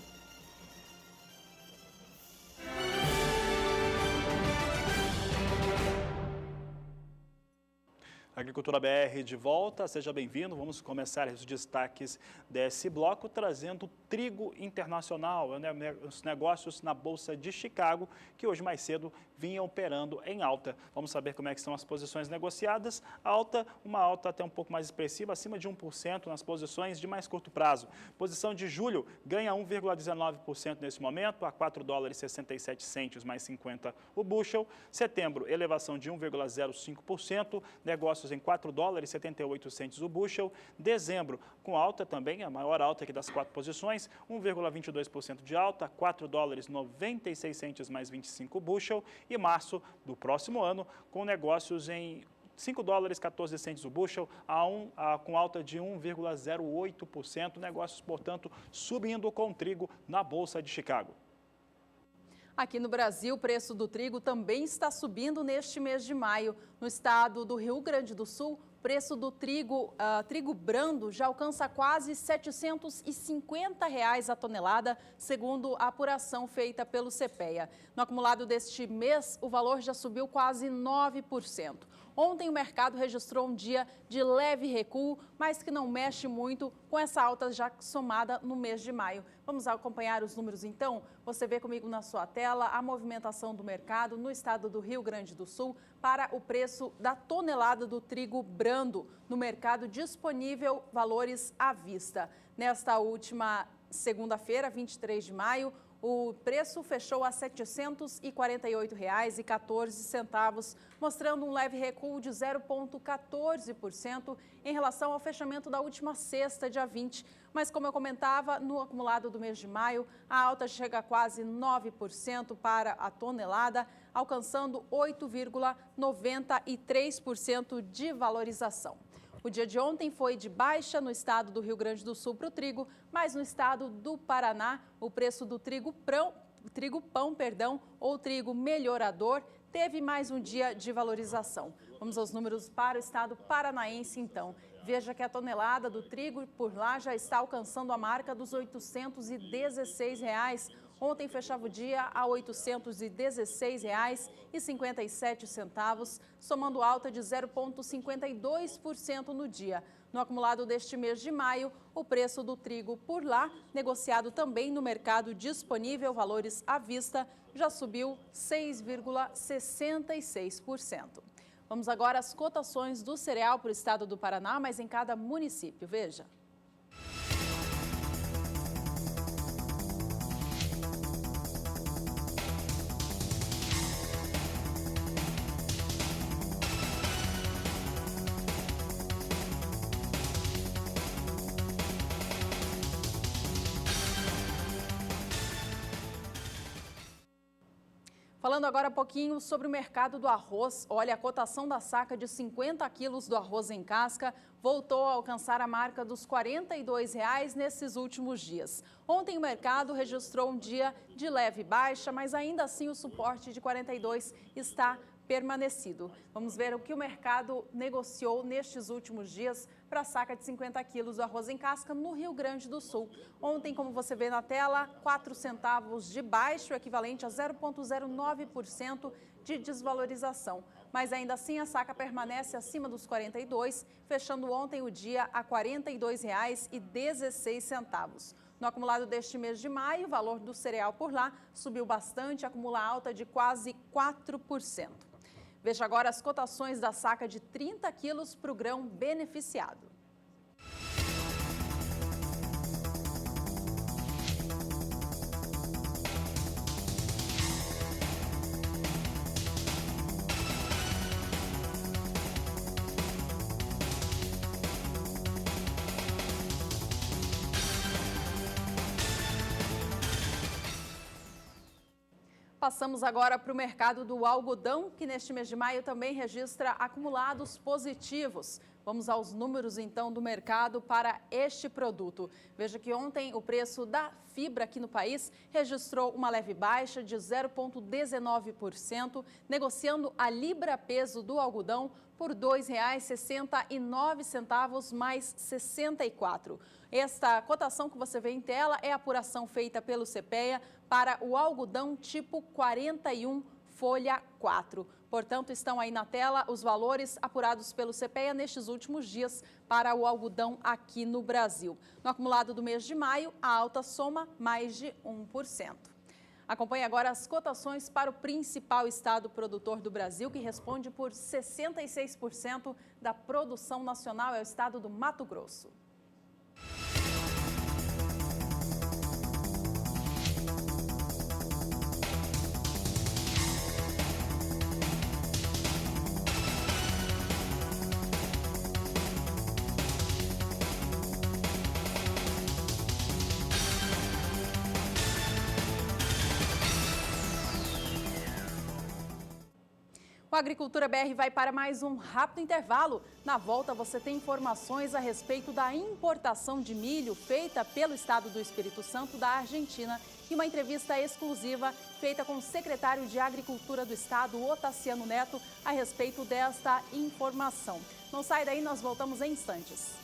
Agricultura BR de volta, seja bem-vindo. Vamos começar os destaques desse bloco trazendo trigo internacional, os negócios na Bolsa de Chicago, que hoje mais cedo vinham operando em alta. Vamos saber como é que estão as posições negociadas. Uma alta até um pouco mais expressiva, acima de 1% nas posições de mais curto prazo. Posição de julho ganha 1,19% nesse momento, a $4,67 mais 50 o bushel. Setembro, elevação de 1,05%, negócios em $4,78 o bushel. Dezembro, com alta também, a maior alta aqui das 4 posições, 1,22% de alta, $4,96 mais 25 o bushel. E março do próximo ano, com negócios em $5,14 o bushel, com alta de 1,08%. Negócios, portanto, subindo com trigo na Bolsa de Chicago. Aqui no Brasil, o preço do trigo também está subindo neste mês de maio. No estado do Rio Grande do Sul, o preço do trigo brando já alcança quase R$ 750 a tonelada, segundo a apuração feita pelo CPEA. No acumulado deste mês, o valor já subiu quase 9%. Ontem o mercado registrou um dia de leve recuo, mas que não mexe muito com essa alta já somada no mês de maio. Vamos acompanhar os números então? Você vê comigo na sua tela a movimentação do mercado no estado do Rio Grande do Sul para o preço da tonelada do trigo brando no mercado disponível, valores à vista. Nesta última segunda-feira, 23 de maio, o preço fechou a R$ 748,14, mostrando um leve recuo de 0,14% em relação ao fechamento da última sexta, dia 20. Mas, como eu comentava, no acumulado do mês de maio, a alta chega a quase 9% para a tonelada, alcançando 8,93% de valorização. O dia de ontem foi de baixa no estado do Rio Grande do Sul para o trigo, mas no estado do Paraná, o preço do trigo pão, ou trigo melhorador, teve mais um dia de valorização. Vamos aos números para o estado paranaense, então. Veja que a tonelada do trigo por lá já está alcançando a marca dos R$ 816. Ontem fechava o dia a R$ 816,57, somando alta de 0,52% no dia. No acumulado deste mês de maio, o preço do trigo por lá, negociado também no mercado disponível, valores à vista, já subiu 6,66%. Vamos agora às cotações do cereal para o estado do Paraná, mas em cada município. Veja. Falando agora um pouquinho sobre o mercado do arroz. Olha, a cotação da saca de 50 quilos do arroz em casca voltou a alcançar a marca dos R$ 42 nesses últimos dias. Ontem o mercado registrou um dia de leve baixa, mas ainda assim o suporte de 42 está permanecido. Vamos ver o que o mercado negociou nestes últimos dias para a saca de 50 quilos do arroz em casca no Rio Grande do Sul. Ontem, como você vê na tela, 4 centavos de baixo, equivalente a 0,09% de desvalorização. Mas ainda assim a saca permanece acima dos 42, fechando ontem o dia a R$ 42,16. No acumulado deste mês de maio, o valor do cereal por lá subiu bastante, acumula alta de quase 4%. Veja agora as cotações da saca de 30 quilos para o grão beneficiado. Passamos agora para o mercado do algodão, que neste mês de maio também registra acumulados positivos. Vamos aos números, então, do mercado para este produto. Veja que ontem o preço da fibra aqui no país registrou uma leve baixa de 0,19%, negociando a libra-peso do algodão por R$ 2,69 mais 64. Esta cotação que você vê em tela é a apuração feita pelo CPEA para o algodão tipo 41, folha 4. Portanto, estão aí na tela os valores apurados pelo CPEA nestes últimos dias para o algodão aqui no Brasil. No acumulado do mês de maio, a alta soma mais de 1%. Acompanhe agora as cotações para o principal estado produtor do Brasil, que responde por 66% da produção nacional, é o estado do Mato Grosso. O Agricultura BR vai para mais um rápido intervalo. Na volta, você tem informações a respeito da importação de milho feita pelo estado do Espírito Santo da Argentina e uma entrevista exclusiva feita com o secretário de Agricultura do estado, Otaciano Neto, a respeito desta informação. Não sai daí, nós voltamos em instantes.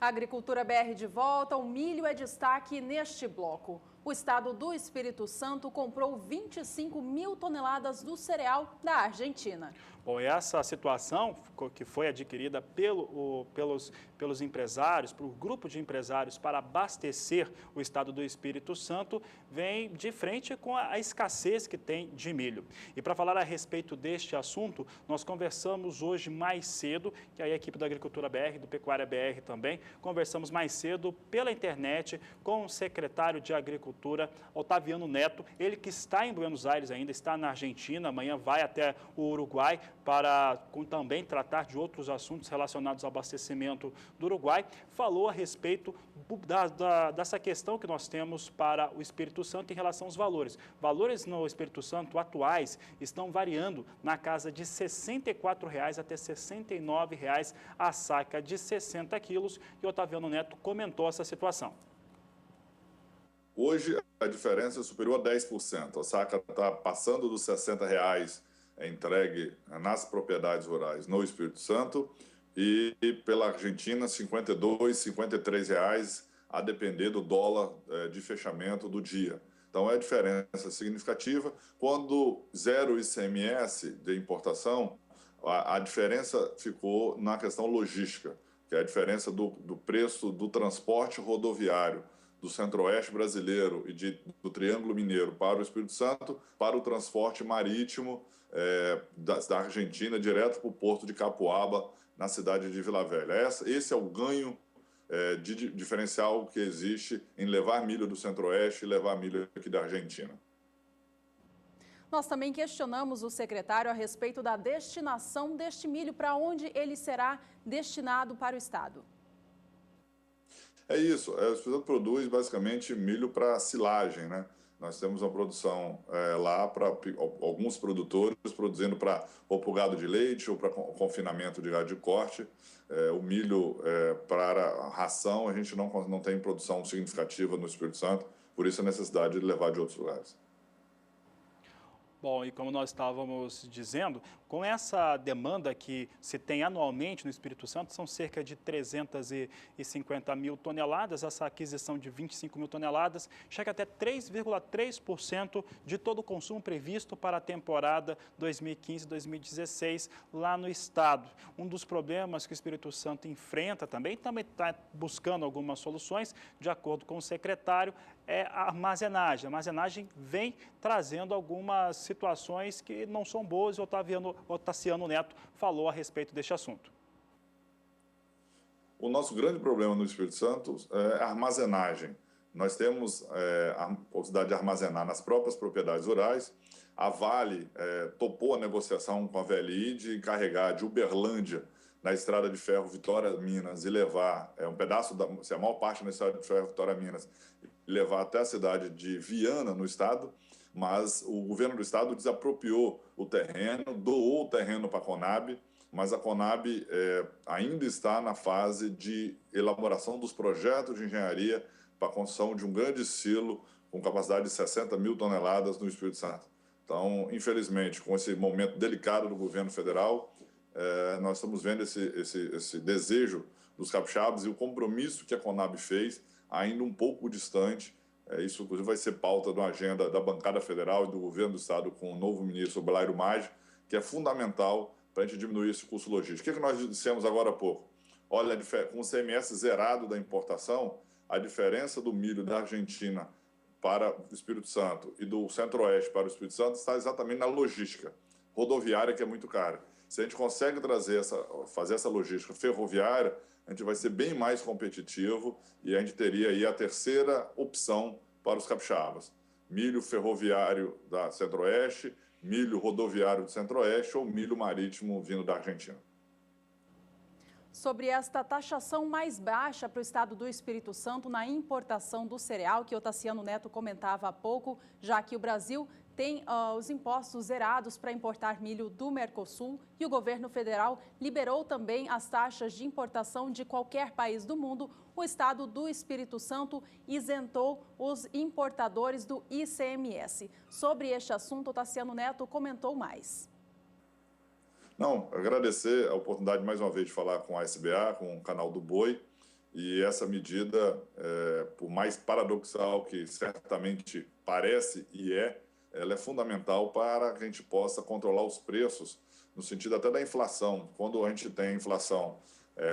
Agricultura BR de volta, o milho é destaque neste bloco. O estado do Espírito Santo comprou 25 mil toneladas do cereal da Argentina. Bom, essa situação que foi adquirida pelos empresários, por um grupo de empresários para abastecer o estado do Espírito Santo, vem de frente com a escassez que tem de milho. E para falar a respeito deste assunto, nós conversamos hoje mais cedo, que a equipe da Agricultura BR, do Pecuária BR também, conversamos mais cedo pela internet com o secretário de Agricultura, Otaviano Neto, ele que está em Buenos Aires ainda, está na Argentina, amanhã vai até o Uruguai para também tratar de outros assuntos relacionados ao abastecimento do Uruguai, falou a respeito dessa questão que nós temos para o Espírito Santo em relação aos valores. Valores no Espírito Santo atuais estão variando na casa de R$ 64,00 até R$ 69,00 a saca de 60 quilos, e o Otaviano Neto comentou essa situação. Hoje a diferença é superior a 10%. A saca está passando dos R$ 60,00 entregue nas propriedades rurais no Espírito Santo e pela Argentina R$ 52,00, R$ 53,00 a depender do dólar de fechamento do dia. Então é diferença significativa. Quando zero ICMS de importação, a diferença ficou na questão logística, que é a diferença do preço do transporte rodoviário do Centro-Oeste brasileiro e do Triângulo Mineiro para o Espírito Santo, para o transporte marítimo da Argentina direto para o porto de Capuaba, na cidade de Vila Velha. Esse é o ganho de diferencial que existe em levar milho do Centro-Oeste e levar milho aqui da Argentina. Nós também questionamos o secretário a respeito da destinação deste milho, para onde ele será destinado para o estado. É isso, o Espírito Santo produz basicamente milho para silagem, né? Nós temos uma produção lá para alguns produtores produzindo para ou para o gado de leite ou para confinamento de gado de corte. O milho para ração a gente não tem produção significativa no Espírito Santo, por isso a necessidade de levar de outros lugares. Bom, e como nós estávamos dizendo, com essa demanda que se tem anualmente no Espírito Santo, são cerca de 350 mil toneladas, essa aquisição de 25 mil toneladas chega até 3,3% de todo o consumo previsto para a temporada 2015-2016 lá no estado. Um dos problemas que o Espírito Santo enfrenta também está buscando algumas soluções, de acordo com o secretário, é a armazenagem. A armazenagem vem trazendo algumas situações que não são boas, e o Otaciano Neto falou a respeito deste assunto. O nosso grande problema no Espírito Santo é a armazenagem. Nós temos a possibilidade de armazenar nas próprias propriedades rurais. A Vale topou a negociação com a VLI de encarregar de Uberlândia na estrada de ferro Vitória-Minas e levar um pedaço, a maior parte da estrada de ferro Vitória-Minas, levar até a cidade de Viana, no estado, mas o governo do estado desapropriou o terreno, doou o terreno para a Conab, mas a Conab ainda está na fase de elaboração dos projetos de engenharia para a construção de um grande silo com capacidade de 60 mil toneladas no Espírito Santo. Então, infelizmente, com esse momento delicado do governo federal, nós estamos vendo esse desejo dos capixabas e o compromisso que a Conab fez, ainda um pouco distante. Isso, inclusive, vai ser pauta de uma agenda da bancada federal e do governo do estado com o novo ministro Blairo Maggi, que é fundamental para a gente diminuir esse custo logístico. O que nós dissemos agora há pouco? Olha, com o CMS zerado da importação, a diferença do milho da Argentina para o Espírito Santo e do Centro-Oeste para o Espírito Santo está exatamente na logística rodoviária, que é muito cara. Se a gente consegue fazer essa logística ferroviária, a gente vai ser bem mais competitivo e a gente teria aí a terceira opção para os capixabas. Milho ferroviário da Centro-Oeste, milho rodoviário do Centro-Oeste ou milho marítimo vindo da Argentina. Sobre esta taxação mais baixa para o estado do Espírito Santo na importação do cereal, que o Tassiano Neto comentava há pouco, já que o Brasil tem os impostos zerados para importar milho do Mercosul e o governo federal liberou também as taxas de importação de qualquer país do mundo. O estado do Espírito Santo isentou os importadores do ICMS. Sobre este assunto, o Tassiano Neto comentou mais. Não, agradecer a oportunidade mais uma vez de falar com a SBA, com o canal do Boi, e essa medida, por mais paradoxal que certamente parece e ela é fundamental para que a gente possa controlar os preços, no sentido até da inflação. Quando a gente tem a inflação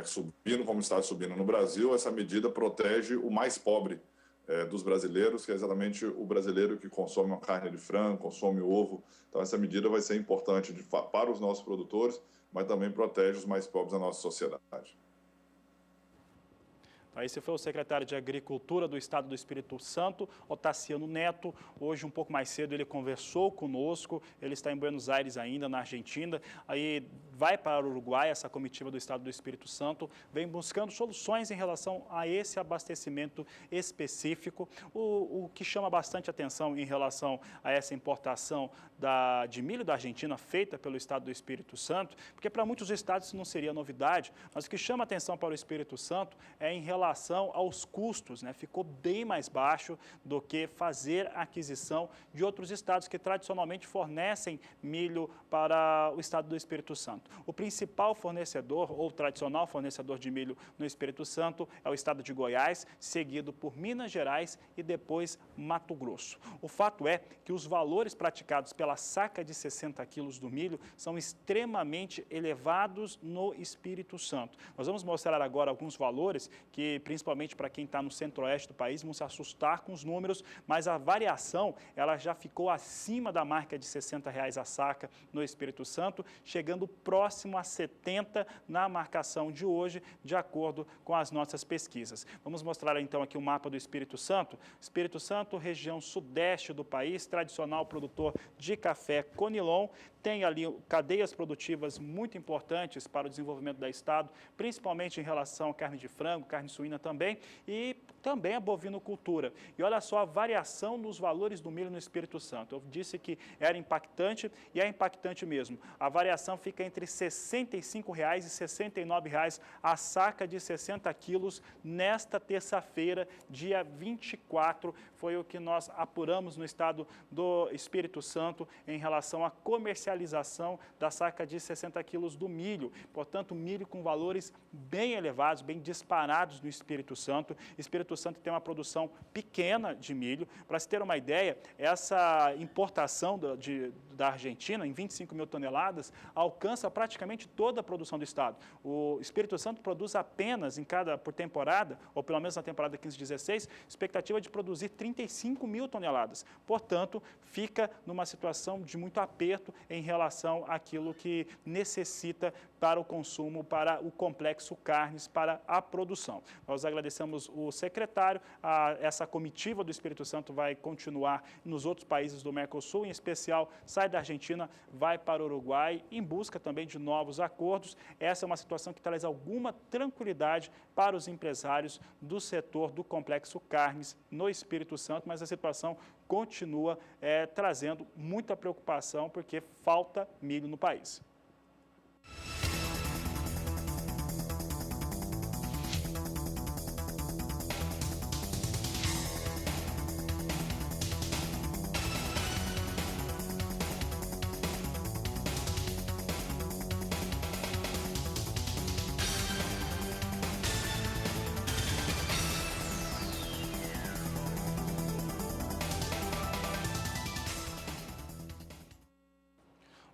subindo como está subindo no Brasil, essa medida protege o mais pobre dos brasileiros, que é exatamente o brasileiro que consome uma carne de frango, consome ovo. Então, essa medida vai ser importante para os nossos produtores, mas também protege os mais pobres da nossa sociedade. Esse foi o secretário de Agricultura do Estado do Espírito Santo, Tassiano Neto. Hoje, um pouco mais cedo, ele conversou conosco. Ele está em Buenos Aires ainda, na Argentina. Aí vai para o Uruguai, essa comitiva do Estado do Espírito Santo, vem buscando soluções em relação a esse abastecimento específico. O que chama bastante atenção em relação a essa importação de milho da Argentina feita pelo Estado do Espírito Santo, porque para muitos estados isso não seria novidade, mas o que chama atenção para o Espírito Santo é em relação aos custos, né? Ficou bem mais baixo do que fazer a aquisição de outros estados que tradicionalmente fornecem milho para o Estado do Espírito Santo. O principal fornecedor ou tradicional fornecedor de milho no Espírito Santo é o estado de Goiás, seguido por Minas Gerais e depois Mato Grosso. O fato é que os valores praticados pela saca de 60 quilos do milho são extremamente elevados no Espírito Santo. Nós vamos mostrar agora alguns valores que, principalmente para quem está no centro-oeste do país, vão se assustar com os números, mas a variação ela já ficou acima da marca de R$ 60 a saca no Espírito Santo, chegando próximo a 70 na marcação de hoje, de acordo com as nossas pesquisas. Vamos mostrar então aqui o mapa do Espírito Santo. Espírito Santo, região sudeste do país, tradicional produtor de café Conilon, tem ali cadeias produtivas muito importantes para o desenvolvimento do estado, principalmente em relação à carne de frango, carne suína também, e também a bovinocultura. E olha só a variação nos valores do milho no Espírito Santo. Eu disse que era impactante e é impactante mesmo. A variação fica entre R$ 65 e R$ 69 a saca de 60 quilos nesta terça-feira, dia 24. Foi o que nós apuramos no estado do Espírito Santo em relação à comercialização da saca de 60 quilos do milho. Portanto, milho com valores bem elevados, bem disparados no Espírito Santo. Espírito Santo tem uma produção pequena de milho. Para se ter uma ideia, essa importação da Argentina, em 25 mil toneladas, alcança praticamente toda a produção do estado. O Espírito Santo produz apenas, por temporada, ou pelo menos na temporada 15-16, expectativa de produzir 35 mil toneladas. Portanto, fica numa situação de muito aperto em relação àquilo que necessita para o consumo, para o complexo carnes, para a produção. Nós agradecemos o secretário, essa comitiva do Espírito Santo vai continuar nos outros países do Mercosul, em especial sai da Argentina, vai para o Uruguai, em busca também de novos acordos. Essa é uma situação que traz alguma tranquilidade para os empresários do setor do Complexo Carnes no Espírito Santo, mas a situação continua trazendo muita preocupação porque falta milho no país.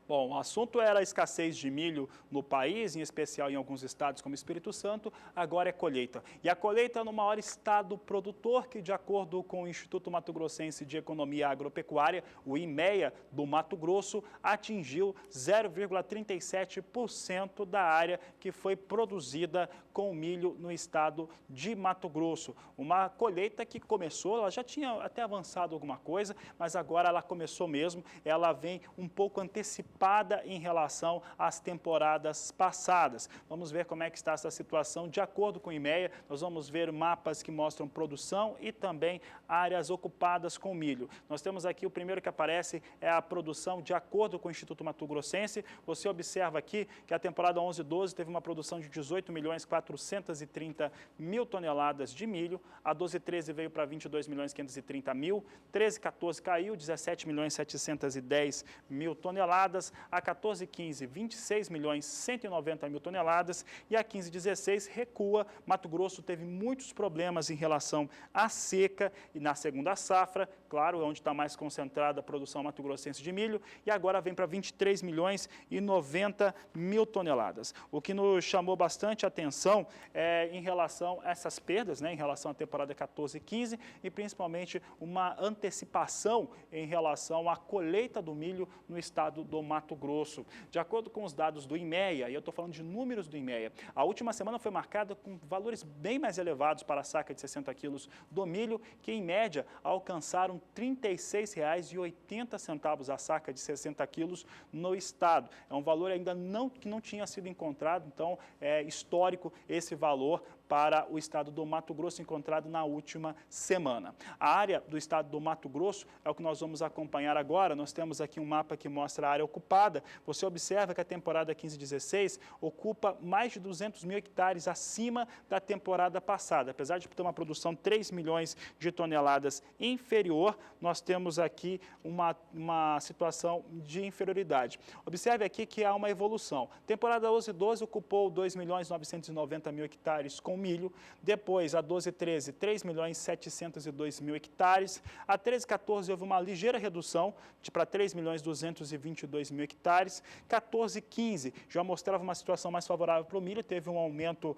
Bom, o assunto era a escassez de milho no país, em especial em alguns estados como Espírito Santo, agora é colheita. E a colheita no maior estado produtor, que de acordo com o Instituto Mato Grossense de Economia Agropecuária, o IMEA do Mato Grosso, atingiu 0,37% da área que foi produzida com milho no estado de Mato Grosso. Uma colheita que começou, ela já tinha até avançado alguma coisa, mas agora ela começou mesmo, ela vem um pouco antecipada em relação às temporadas passadas. Vamos ver como é que está essa situação de acordo com o IMEA. Nós vamos ver mapas que mostram produção e também áreas ocupadas com milho. Nós temos aqui o primeiro que aparece é a produção de acordo com o Instituto Mato Grossense. Você observa aqui que a temporada 11/12 teve uma produção de 18.430.000 toneladas de milho. A 12/13 veio para 22.530.000. 13/14 caiu, 17.710.000 toneladas. A 14/15, 26.190.000 toneladas e a 15/16 recua. Mato Grosso teve muitos problemas em relação à seca e na segunda safra, claro, é onde está mais concentrada a produção mato-grossense de milho, e agora vem para 23.090.000 toneladas. O que nos chamou bastante atenção é em relação a essas perdas, em relação à temporada 14/15 e principalmente uma antecipação em relação à colheita do milho no estado do Mato Grosso. De acordo com os dados do IMEA, e eu estou falando de números do IMEA, a última semana foi marcada com valores bem mais elevados para a saca de 60 quilos do milho, que em média alcançaram R$ 36,80 a saca de 60 quilos no estado. É um valor ainda que não tinha sido encontrado, então é histórico esse valor para o estado do Mato Grosso encontrado na última semana. A área do estado do Mato Grosso é o que nós vamos acompanhar agora. Nós temos aqui um mapa que mostra a área ocupada. Você observa que a temporada 15/16 ocupa mais de 200 mil hectares acima da temporada passada. Apesar de ter uma produção 3 milhões de toneladas inferior, nós temos aqui uma situação de inferioridade. Observe aqui que há uma evolução. Temporada 11/12 ocupou 2.990.000 hectares com milho, depois a 12/13, 3.702.000 hectares, a 13/14 houve uma ligeira redução para 3.222.000 hectares, 14/15 já mostrava uma situação mais favorável para o milho, teve um aumento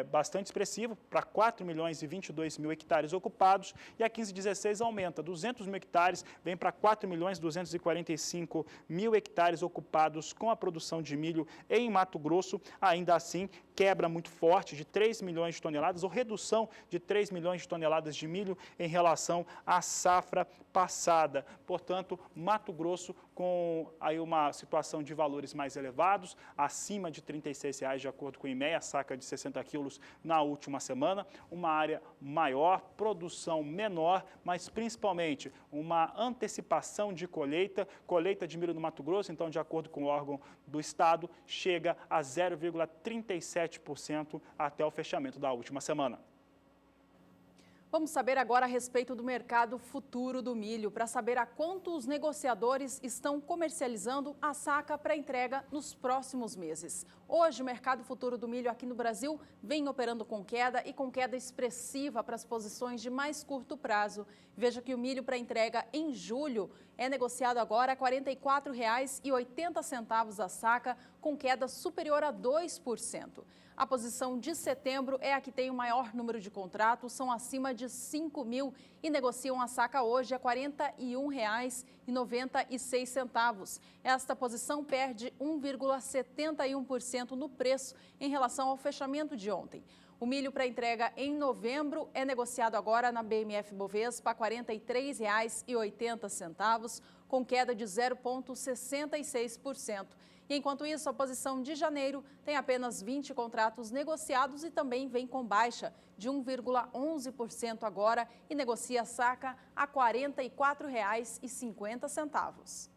bastante expressivo para 4.022.000 hectares ocupados, e a 15/16 aumenta 200.000 hectares, vem para 4.245.000 hectares ocupados com a produção de milho em Mato Grosso. Ainda assim, quebra muito forte de 3 milhões de toneladas, ou redução de 3 milhões de toneladas de milho em relação à safra passada. Portanto, Mato Grosso com aí uma situação de valores mais elevados, acima de R$ 36,00 de acordo com o IMEA, a saca de 60 quilos na última semana, uma área maior, produção menor, mas principalmente uma antecipação de colheita de milho no Mato Grosso, então de acordo com o órgão do estado, chega a 0,37% até o fechamento da última semana. Vamos saber agora a respeito do mercado futuro do milho, para saber a quanto os negociadores estão comercializando a saca para entrega nos próximos meses. Hoje, o mercado futuro do milho aqui no Brasil vem operando com queda e com queda expressiva para as posições de mais curto prazo. Veja que o milho para entrega em julho é negociado agora a R$ 44,80 a saca, com queda superior a 2%. A posição de setembro é a que tem o maior número de contratos, são acima de 5 mil e negociam a saca hoje a R$ 41,96. Esta posição perde 1,71% no preço em relação ao fechamento de ontem. O milho para entrega em novembro é negociado agora na BMF Bovespa a R$ 43,80. com queda de 0,66%. E enquanto isso, a posição de janeiro tem apenas 20 contratos negociados e também vem com baixa de 1,11% agora e negocia a saca a R$ 44,50.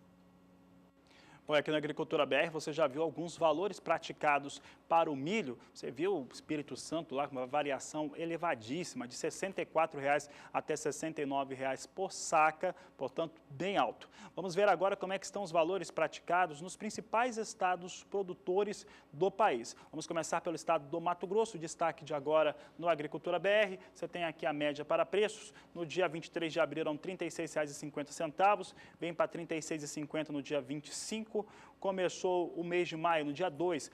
Bom, aqui na Agricultura BR você já viu alguns valores praticados para o milho. Você viu o Espírito Santo lá com uma variação elevadíssima, de R$ 64,00 até R$ 69,00 por saca, portanto, bem alto. Vamos ver agora como é que estão os valores praticados nos principais estados produtores do país. Vamos começar pelo estado do Mato Grosso, destaque de agora no Agricultura BR. Você tem aqui a média para preços. No dia 23 de abril eram R$ 36,50, vem para R$ 36,50 no dia 25. Começou o mês de maio, no dia 2,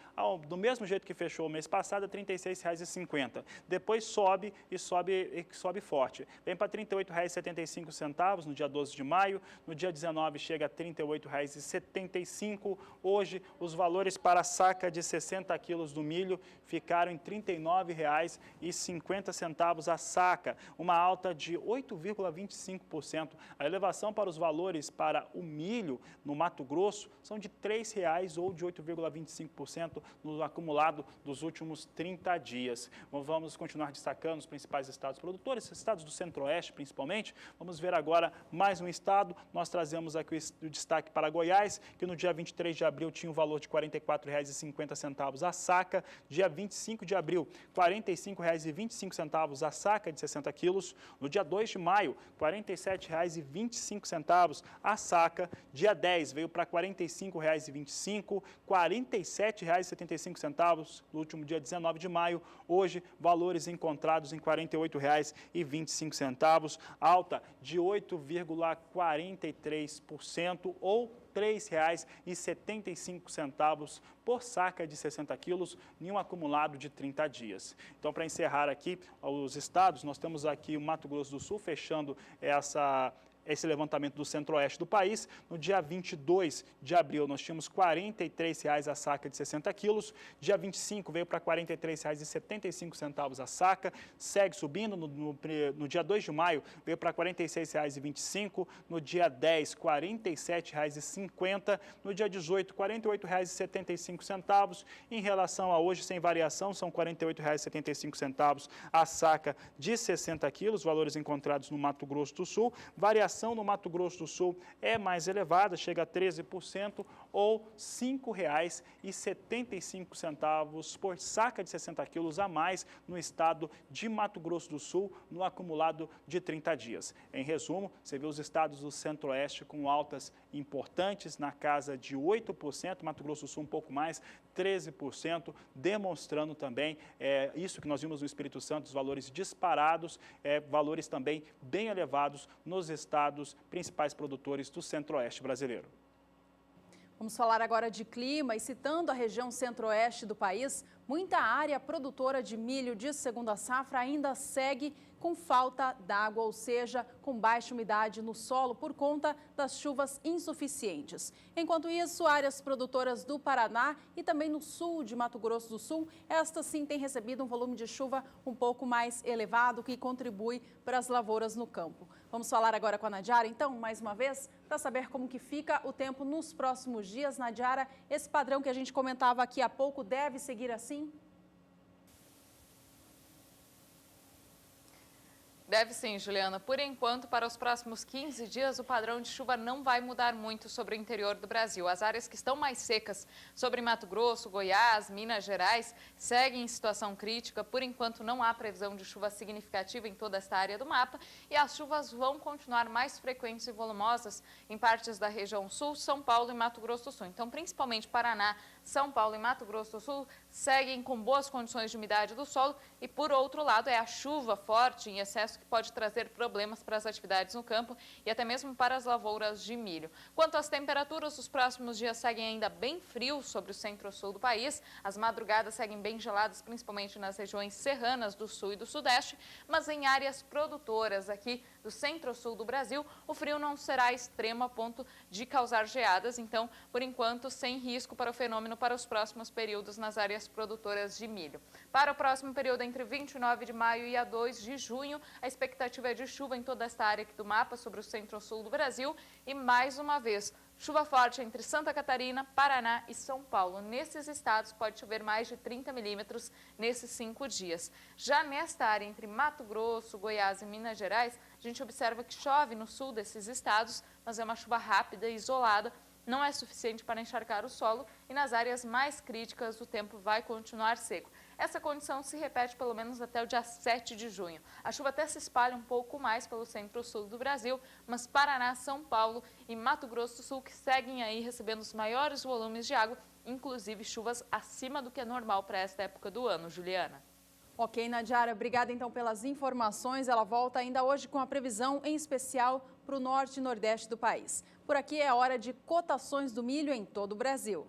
do mesmo jeito que fechou o mês passado, R$ 36,50. Depois sobe e sobe forte. Vem para R$ 38,75 no dia 12 de maio. No dia 19 chega a R$ 38,75. Hoje, os valores para a saca de 60 quilos do milho ficaram em R$ 39,50 a saca, uma alta de 8,25%. A elevação para os valores para o milho no Mato Grosso são de R$ 3,00 ou de 8,25% no acumulado dos últimos 30 dias. Bom, vamos continuar destacando os principais estados produtores, estados do Centro-Oeste principalmente. Vamos ver agora mais um estado. Nós trazemos aqui o destaque para Goiás, que no dia 23 de abril tinha um valor de R$ 44,50 a saca. Dia 25 de abril, R$ 45,25 a saca de 60 quilos. No dia 2 de maio, R$ 47,25 a saca. Dia 10 veio para R$ 45,25, R$ 47,75 no último dia 19 de maio. Hoje, valores encontrados em R$ 48,25, alta de 8,43% ou R$ 3,75 por saca de 60 quilos em um acumulado de 30 dias. Então, para encerrar aqui os estados, nós temos aqui o Mato Grosso do Sul fechando esse levantamento do Centro-Oeste do país. No dia 22 de abril, nós tínhamos R$ 43,00 a saca de 60 quilos. Dia 25 veio para R$ 43,75 a saca. Segue subindo. No dia 2 de maio, veio para R$ 46,25. No dia 10, R$ 47,50. No dia 18, R$ 48,75. Em relação a hoje, sem variação, são R$ 48,75 a saca de 60 quilos, valores encontrados no Mato Grosso do Sul. Variação no Mato Grosso do Sul é mais elevada, chega a 13% ou R$ 5,75 por saca de 60 quilos a mais no estado de Mato Grosso do Sul no acumulado de 30 dias. Em resumo, você vê os estados do Centro-Oeste com altas importantes na casa de 8%, Mato Grosso do Sul um pouco mais, 13%, demonstrando também isso que nós vimos no Espírito Santo, os valores disparados, valores também bem elevados nos estados principais produtores do Centro-Oeste brasileiro. Vamos falar agora de clima e citando a região centro-oeste do país, muita área produtora de milho de segunda safra ainda segue com falta d'água, ou seja, com baixa umidade no solo por conta das chuvas insuficientes. Enquanto isso, áreas produtoras do Paraná e também no sul de Mato Grosso do Sul, estas sim têm recebido um volume de chuva um pouco mais elevado que contribui para as lavouras no campo. Vamos falar agora com a Nadiara, então, mais uma vez, para saber como que fica o tempo nos próximos dias. Nadiara, esse padrão que a gente comentava aqui há pouco deve seguir assim? Deve sim, Juliana. Por enquanto, para os próximos 15 dias, o padrão de chuva não vai mudar muito sobre o interior do Brasil. As áreas que estão mais secas sobre Mato Grosso, Goiás, Minas Gerais, seguem em situação crítica. Por enquanto, não há previsão de chuva significativa em toda esta área do mapa e as chuvas vão continuar mais frequentes e volumosas em partes da região sul, São Paulo e Mato Grosso do Sul. Então, principalmente Paraná, São Paulo e Mato Grosso do Sul seguem com boas condições de umidade do solo e, por outro lado, é a chuva forte em excesso que pode trazer problemas para as atividades no campo e até mesmo para as lavouras de milho. Quanto às temperaturas, os próximos dias seguem ainda bem frios sobre o centro-sul do país. As madrugadas seguem bem geladas, principalmente nas regiões serranas do sul e do sudeste, mas em áreas produtoras aqui do centro-sul do Brasil, o frio não será extremo a ponto de causar geadas. Então, por enquanto, sem risco para o fenômeno para os próximos períodos nas áreas produtoras de milho. Para o próximo período, entre 29 de maio e a 2 de junho, a expectativa é de chuva em toda esta área aqui do mapa, sobre o centro-sul do Brasil. E, mais uma vez, chuva forte entre Santa Catarina, Paraná e São Paulo. Nesses estados pode chover mais de 30 milímetros nesses 5 dias. Já nesta área entre Mato Grosso, Goiás e Minas Gerais, a gente observa que chove no sul desses estados, mas é uma chuva rápida e isolada, não é suficiente para encharcar o solo e nas áreas mais críticas o tempo vai continuar seco. Essa condição se repete pelo menos até o dia 7 de junho. A chuva até se espalha um pouco mais pelo centro-sul do Brasil, mas Paraná, São Paulo e Mato Grosso do Sul que seguem aí recebendo os maiores volumes de água, inclusive chuvas acima do que é normal para esta época do ano. Juliana. Ok, Nadiara, obrigada então pelas informações. Ela volta ainda hoje com a previsão em especial para o norte e nordeste do país. Por aqui é hora de cotações do milho em todo o Brasil.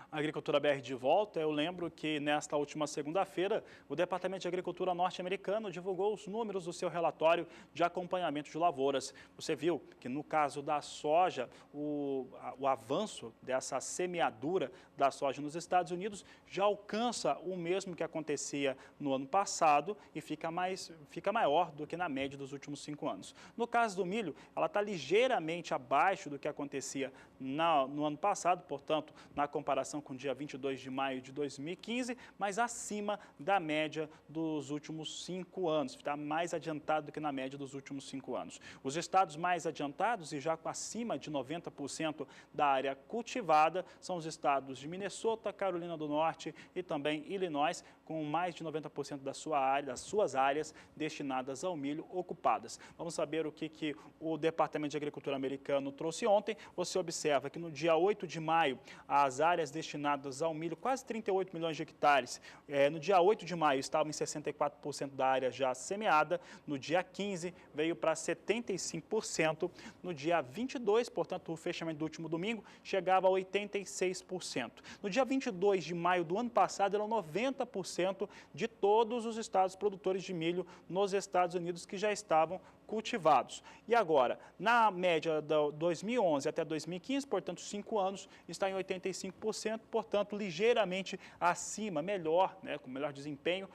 Agricultura BR de volta. Eu lembro que nesta última segunda-feira, o Departamento de Agricultura norte-americano divulgou os números do seu relatório de acompanhamento de lavouras. Você viu que no caso da soja, o avanço dessa semeadura da soja nos Estados Unidos já alcança o mesmo que acontecia no ano passado e fica maior do que na média dos últimos 5 anos. No caso do milho, ela está ligeiramente abaixo do que acontecia no ano passado, portanto, na comparação com o dia 22 de maio de 2015, mas acima da média dos últimos 5 anos. Está mais adiantado do que na média dos últimos 5 anos. Os estados mais adiantados e já acima de 90% da área cultivada são os estados de Minnesota, Carolina do Norte e também Illinois, com mais de 90% das suas áreas destinadas ao milho ocupadas. Vamos saber o que o Departamento de Agricultura americano trouxe ontem. Você observa que no dia 8 de maio, as áreas destinadas ao milho, quase 38 milhões de hectares. No dia 8 de maio estavam em 64% da área já semeada, no dia 15 veio para 75%, no dia 22, portanto o fechamento do último domingo, chegava a 86%. No dia 22 de maio do ano passado, eram 90% de todos os estados produtores de milho nos Estados Unidos que já estavam cultivados. E agora, na média de 2011 até 2015, portanto 5 anos, está em 85%, portanto ligeiramente acima, melhor, com melhor desempenho,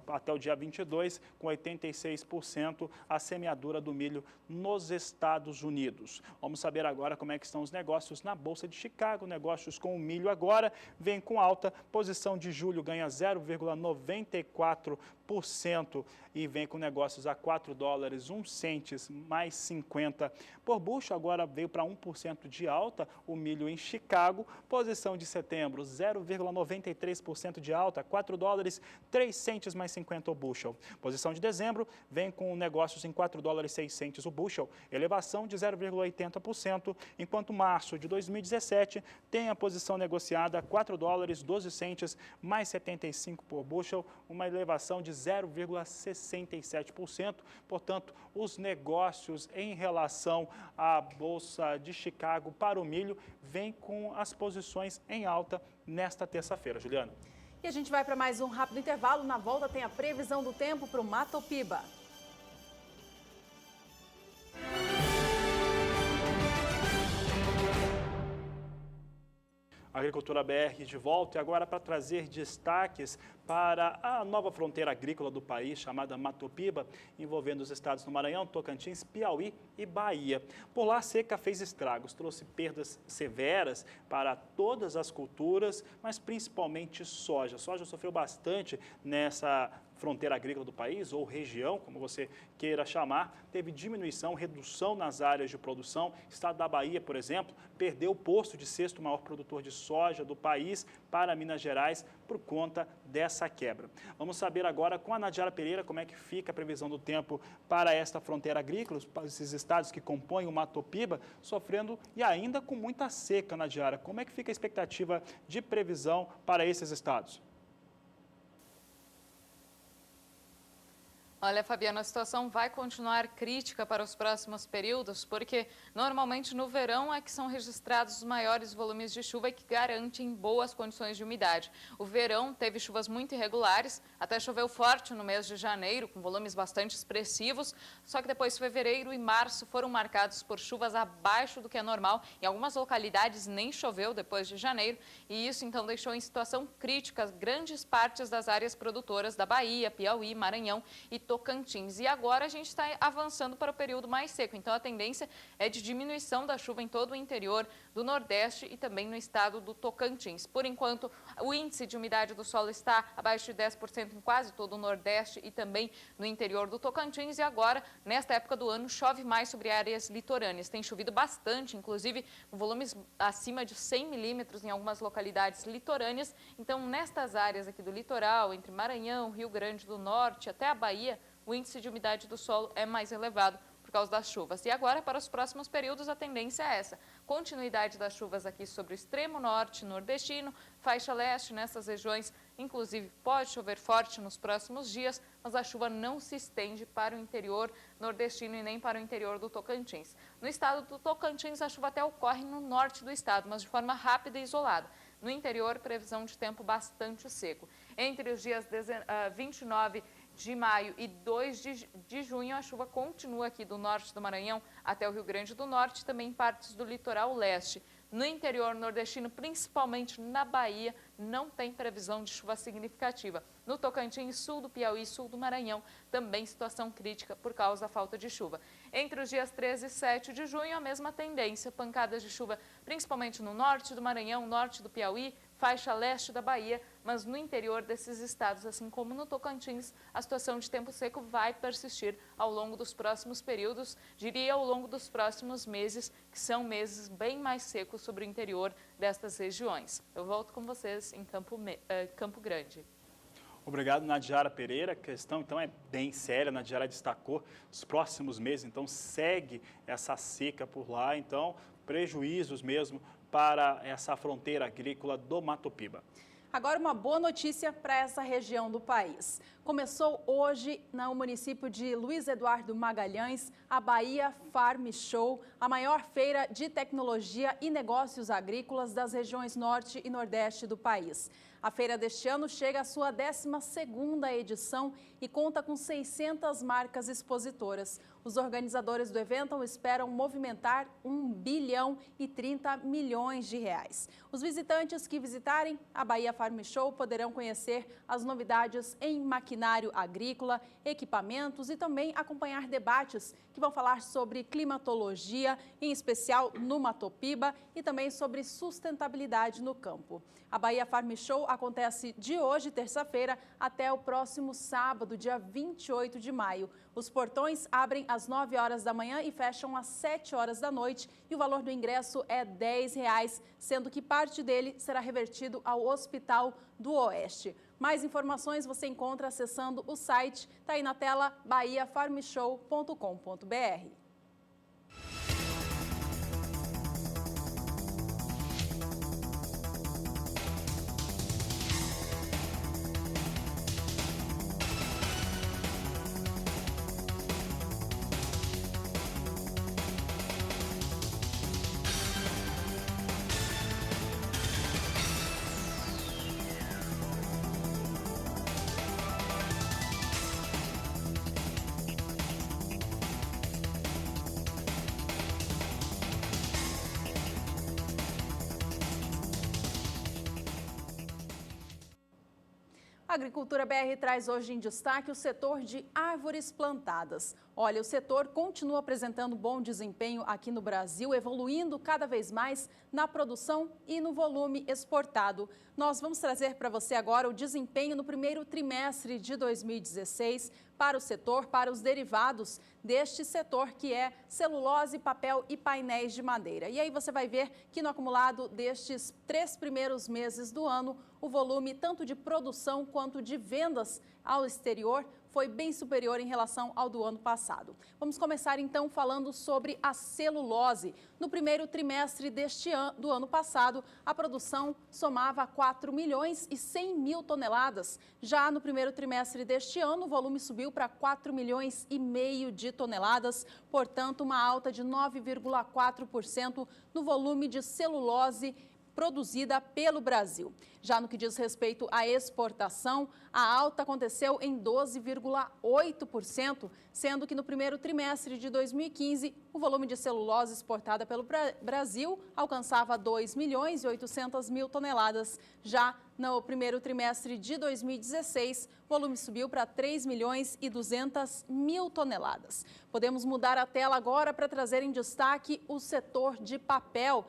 até o dia 22, com 86% a semeadura do milho nos Estados Unidos. Vamos saber agora como é que estão os negócios na Bolsa de Chicago. Negócios com o milho agora vem com alta, posição de julho ganha 0,94% e vem com negócios a 4 dólares, 1 centes mais 50 por bushel. Agora veio para 1% de alta o milho em Chicago. Posição de setembro, 0,93% de alta, 4 dólares, 3 centes mais 50 o bushel. Posição de dezembro vem com negócios em 4 dólares, 6 centes o bushel, elevação de 0,80%, enquanto março de 2017 tem a posição negociada a 4 dólares, 12 centes mais 75 por bushel, uma elevação de 0,67%. Portanto, os negócios em relação à Bolsa de Chicago para o milho vêm com as posições em alta nesta terça-feira. Juliana. E a gente vai para mais um rápido intervalo. Na volta tem a previsão do tempo para o Matopiba. Agricultura BR de volta e agora para trazer destaques para a nova fronteira agrícola do país, chamada Matopiba, envolvendo os estados do Maranhão, Tocantins, Piauí e Bahia. Por lá, a seca fez estragos, trouxe perdas severas para todas as culturas, mas principalmente soja. A soja sofreu bastante fronteira agrícola do país, ou região, como você queira chamar, teve diminuição, redução nas áreas de produção. O estado da Bahia, por exemplo, perdeu o posto de sexto maior produtor de soja do país para Minas Gerais por conta dessa quebra. Vamos saber agora com a Nadiara Pereira como é que fica a previsão do tempo para esta fronteira agrícola, para esses estados que compõem o Mato Piba, sofrendo e ainda com muita seca, Nadiara. Como é que fica a expectativa de previsão para esses estados? Olha, Fabiana, a situação vai continuar crítica para os próximos períodos, porque normalmente no verão é que são registrados os maiores volumes de chuva e que garantem boas condições de umidade. O verão teve chuvas muito irregulares, até choveu forte no mês de janeiro, com volumes bastante expressivos, só que depois fevereiro e março foram marcados por chuvas abaixo do que é normal. Em algumas localidades nem choveu depois de janeiro, e isso então deixou em situação crítica grandes partes das áreas produtoras da Bahia, Piauí, Maranhão e Tocantins. E agora a gente está avançando para o período mais seco, então a tendência é de diminuição da chuva em todo o interior do Nordeste e também no estado do Tocantins. Por enquanto, o índice de umidade do solo está abaixo de 10% em quase todo o Nordeste e também no interior do Tocantins. E agora, nesta época do ano, chove mais sobre áreas litorâneas. Tem chovido bastante, inclusive com volumes acima de 100 milímetros em algumas localidades litorâneas. Então, nestas áreas aqui do litoral, entre Maranhão, Rio Grande do Norte até a Bahia, o índice de umidade do solo é mais elevado por causa das chuvas. E agora, para os próximos períodos, a tendência é essa. Continuidade das chuvas aqui sobre o extremo norte nordestino, faixa leste, nessas regiões, inclusive pode chover forte nos próximos dias, mas a chuva não se estende para o interior nordestino e nem para o interior do Tocantins. No estado do Tocantins, a chuva até ocorre no norte do estado, mas de forma rápida e isolada. No interior, previsão de tempo bastante seco. Entre os dias 29 de maio e 2 de junho, a chuva continua aqui do norte do Maranhão até o Rio Grande do Norte, também partes do litoral leste. No interior nordestino, principalmente na Bahia, não tem previsão de chuva significativa. No Tocantins, sul do Piauí e sul do Maranhão, também situação crítica por causa da falta de chuva. Entre os dias 13 e 7 de junho, a mesma tendência, pancadas de chuva principalmente no norte do Maranhão, norte do Piauí, faixa leste da Bahia, mas no interior desses estados, assim como no Tocantins, a situação de tempo seco vai persistir ao longo dos próximos períodos, diria ao longo dos próximos meses, que são meses bem mais secos sobre o interior destas regiões. Eu volto com vocês em Campo Grande. Obrigado, Nadiara Pereira. A questão, então, é bem séria. A Nadiara destacou os próximos meses, então, segue essa seca por lá. Então, prejuízos mesmo para essa fronteira agrícola do Mato Piba. Agora, uma boa notícia para essa região do país. Começou hoje no município de Luiz Eduardo Magalhães a Bahia Farm Show, a maior feira de tecnologia e negócios agrícolas das regiões norte e nordeste do país. A feira deste ano chega à sua 12ª edição e conta com 600 marcas expositoras. Os organizadores do evento esperam movimentar 1 bilhão e 30 milhões de reais. Os visitantes que visitarem a Bahia Farm Show poderão conhecer as novidades em maquinário agrícola, equipamentos e também acompanhar debates que vão falar sobre climatologia, em especial no Mato Piba, e também sobre sustentabilidade no campo. A Bahia Farm Show acontece de hoje, terça-feira, até o próximo sábado, dia 28 de maio. Os portões abrem às 9 horas da manhã e fecham às 7 horas da noite. E o valor do ingresso é R$ 10, sendo que parte dele será revertido ao Hospital do Oeste. Mais informações você encontra acessando o site, está aí na tela, bahiafarmshow.com.br. Agricultura BR traz hoje em destaque o setor de árvores plantadas. Olha, o setor continua apresentando bom desempenho aqui no Brasil, evoluindo cada vez mais na produção e no volume exportado. Nós vamos trazer para você agora o desempenho no primeiro trimestre de 2016 para o setor, para os derivados deste setor, que é celulose, papel e painéis de madeira. E aí você vai ver que no acumulado destes 3 primeiros meses do ano, o volume tanto de produção quanto de vendas ao exterior foi bem superior em relação ao do ano passado. Vamos começar então falando sobre a celulose. No primeiro trimestre do ano passado, a produção somava 4 milhões e 100 mil toneladas. Já no primeiro trimestre deste ano, o volume subiu para 4 milhões e meio de toneladas, portanto, uma alta de 9,4% no volume de celulose produzida pelo Brasil. Já no que diz respeito à exportação, a alta aconteceu em 12,8%, sendo que no primeiro trimestre de 2015, o volume de celulose exportada pelo Brasil alcançava 2 milhões e 800 mil toneladas. Já no primeiro trimestre de 2016, o volume subiu para 3 milhões e 200 mil toneladas. Podemos mudar a tela agora para trazer em destaque o setor de papel.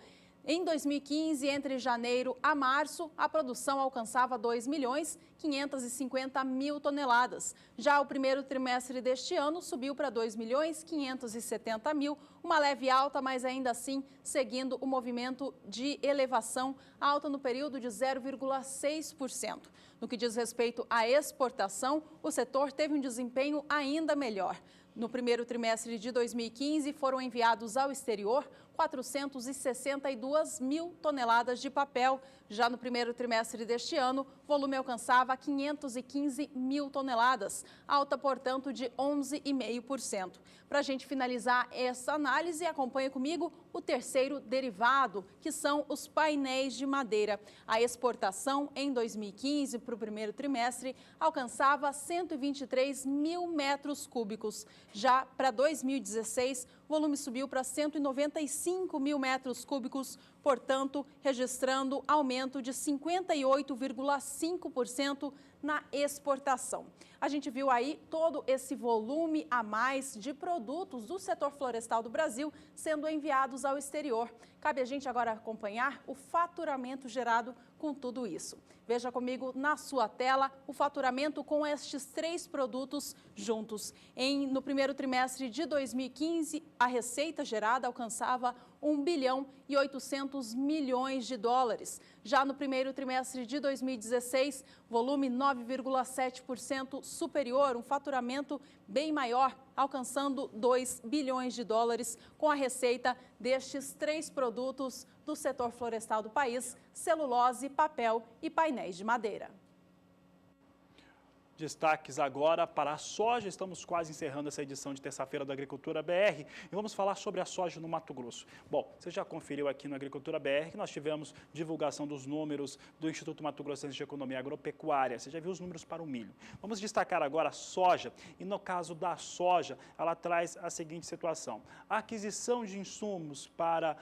Em 2015, entre janeiro a março, a produção alcançava 2 milhões e 550 mil toneladas. Já o primeiro trimestre deste ano subiu para 2 milhões e 570 mil, uma leve alta, mas ainda assim seguindo o movimento de elevação, alta no período de 0,6%. No que diz respeito à exportação, o setor teve um desempenho ainda melhor. No primeiro trimestre de 2015, foram enviados ao exterior 462 mil toneladas de papel. Já no primeiro trimestre deste ano, o volume alcançava 515 mil toneladas, alta, portanto, de 11,5%. Para a gente finalizar essa análise, acompanhe comigo o terceiro derivado, que são os painéis de madeira. A exportação em 2015, para o primeiro trimestre, alcançava 123 mil metros cúbicos. Já para 2016, o volume subiu para 195 mil metros cúbicos, portanto, registrando aumento de 58,5% na exportação. A gente viu aí todo esse volume a mais de produtos do setor florestal do Brasil sendo enviados ao exterior. Cabe a gente agora acompanhar o faturamento gerado com tudo isso. Veja comigo na sua tela o faturamento com estes 3 produtos juntos. No primeiro trimestre de 2015, a receita gerada alcançava 1 bilhão e 800 milhões de dólares. Já no primeiro trimestre de 2016, volume 9,7% superior, um faturamento bem maior, alcançando 2 bilhões de dólares com a receita destes 3 produtos do setor florestal do país: celulose, papel e painéis de madeira. Destaques agora para a soja. Estamos quase encerrando essa edição de terça-feira do Agricultura BR e vamos falar sobre a soja no Mato Grosso. Bom, você já conferiu aqui no Agricultura BR que nós tivemos divulgação dos números do Instituto Mato Grossense de Economia Agropecuária. Você já viu os números para o milho. Vamos destacar agora a soja e no caso da soja, ela traz a seguinte situação. A aquisição de insumos para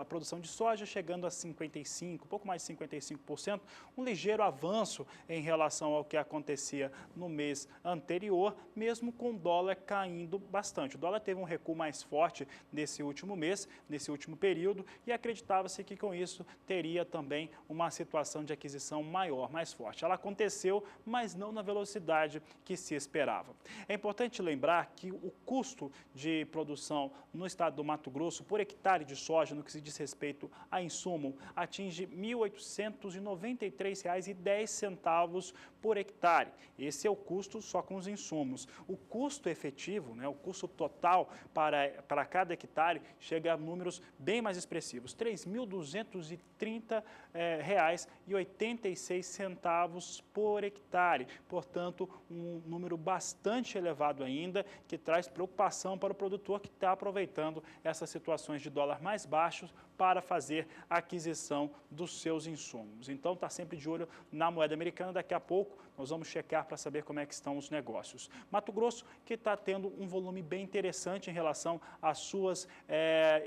a produção de soja chegando a 55%, pouco mais de 55%, um ligeiro avanço em relação ao que acontecia no mês anterior, mesmo com o dólar caindo bastante. O dólar teve um recuo mais forte nesse último mês, nesse último período, e acreditava-se que com isso teria também uma situação de aquisição maior, mais forte. Ela aconteceu, mas não na velocidade que se esperava. É importante lembrar que o custo de produção no estado do Mato Grosso por hectare de soja, no que se diz respeito a insumo, atinge R$ 1.893,10 por hectare. Esse é o custo só com os insumos. O custo efetivo, o custo total para cada hectare chega a números bem mais expressivos, R$ 3.230,86 por hectare. Portanto, um número bastante elevado ainda, que traz preocupação para o produtor que está aproveitando essas situações de dólar mais baixos para fazer a aquisição dos seus insumos. Então, está sempre de olho na moeda americana. Daqui a pouco nós vamos checar ligar para saber como é que estão os negócios. Mato Grosso que está tendo um volume bem interessante em relação às suas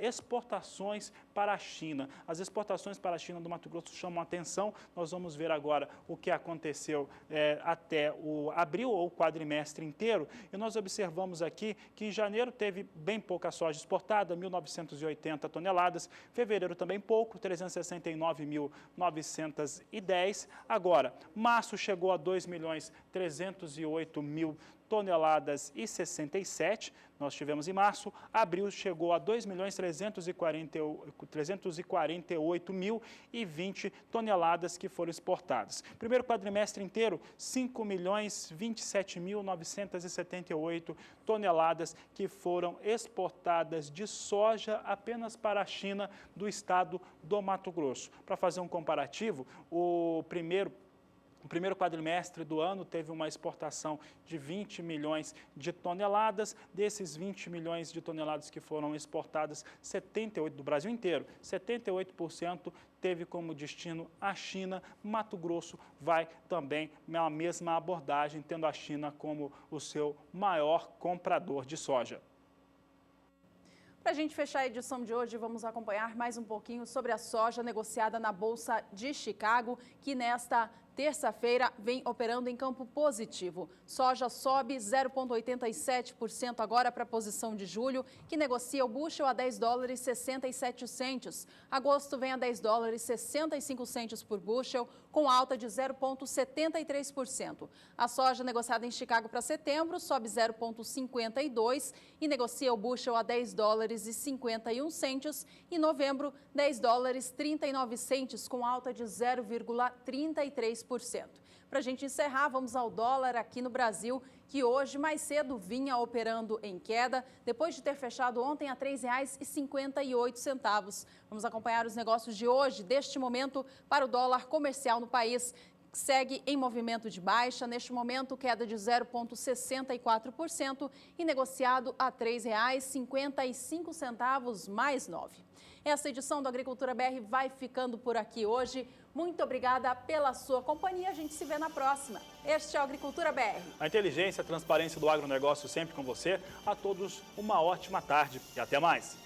exportações para a China. As exportações para a China do Mato Grosso chamam a atenção. Nós vamos ver agora o que aconteceu até o abril ou o quadrimestre inteiro. E nós observamos aqui que em janeiro teve bem pouca soja exportada, 1.980 toneladas. Fevereiro também pouco, 369.910. Agora, março chegou a 2.308.000 toneladas e 67, nós tivemos em março. Abril chegou a 2.348.020 toneladas que foram exportadas. Primeiro quadrimestre inteiro, 5.027.978 toneladas que foram exportadas de soja apenas para a China do estado do Mato Grosso. Para fazer um comparativo, o primeiro quadrimestre do ano teve uma exportação de 20 milhões de toneladas. Desses 20 milhões de toneladas que foram exportadas, 78% do Brasil inteiro, 78% teve como destino a China. Mato Grosso vai também na mesma abordagem, tendo a China como o seu maior comprador de soja. Para a gente fechar a edição de hoje, vamos acompanhar mais um pouquinho sobre a soja negociada na Bolsa de Chicago, que nesta terça-feira vem operando em campo positivo. Soja sobe 0,87% agora para a posição de julho, que negocia o bushel a $10,67. Agosto vem a $10,65 por bushel, com alta de 0,73%. A soja negociada em Chicago para setembro sobe 0,52% e negocia o bushel a $10,51. Em novembro, $10,39, com alta de 0,33%. Para a gente encerrar, vamos ao dólar aqui no Brasil, que hoje mais cedo vinha operando em queda, depois de ter fechado ontem a R$ 3,58. Vamos acompanhar os negócios de hoje, deste momento, para o dólar comercial no país. Segue em movimento de baixa, neste momento queda de 0,64% e negociado a R$ 3,55 mais 9. Essa edição do Agricultura BR vai ficando por aqui hoje. Muito obrigada pela sua companhia. A gente se vê na próxima. Este é o Agricultura BR. A inteligência e a transparência do agronegócio sempre com você. A todos uma ótima tarde e até mais.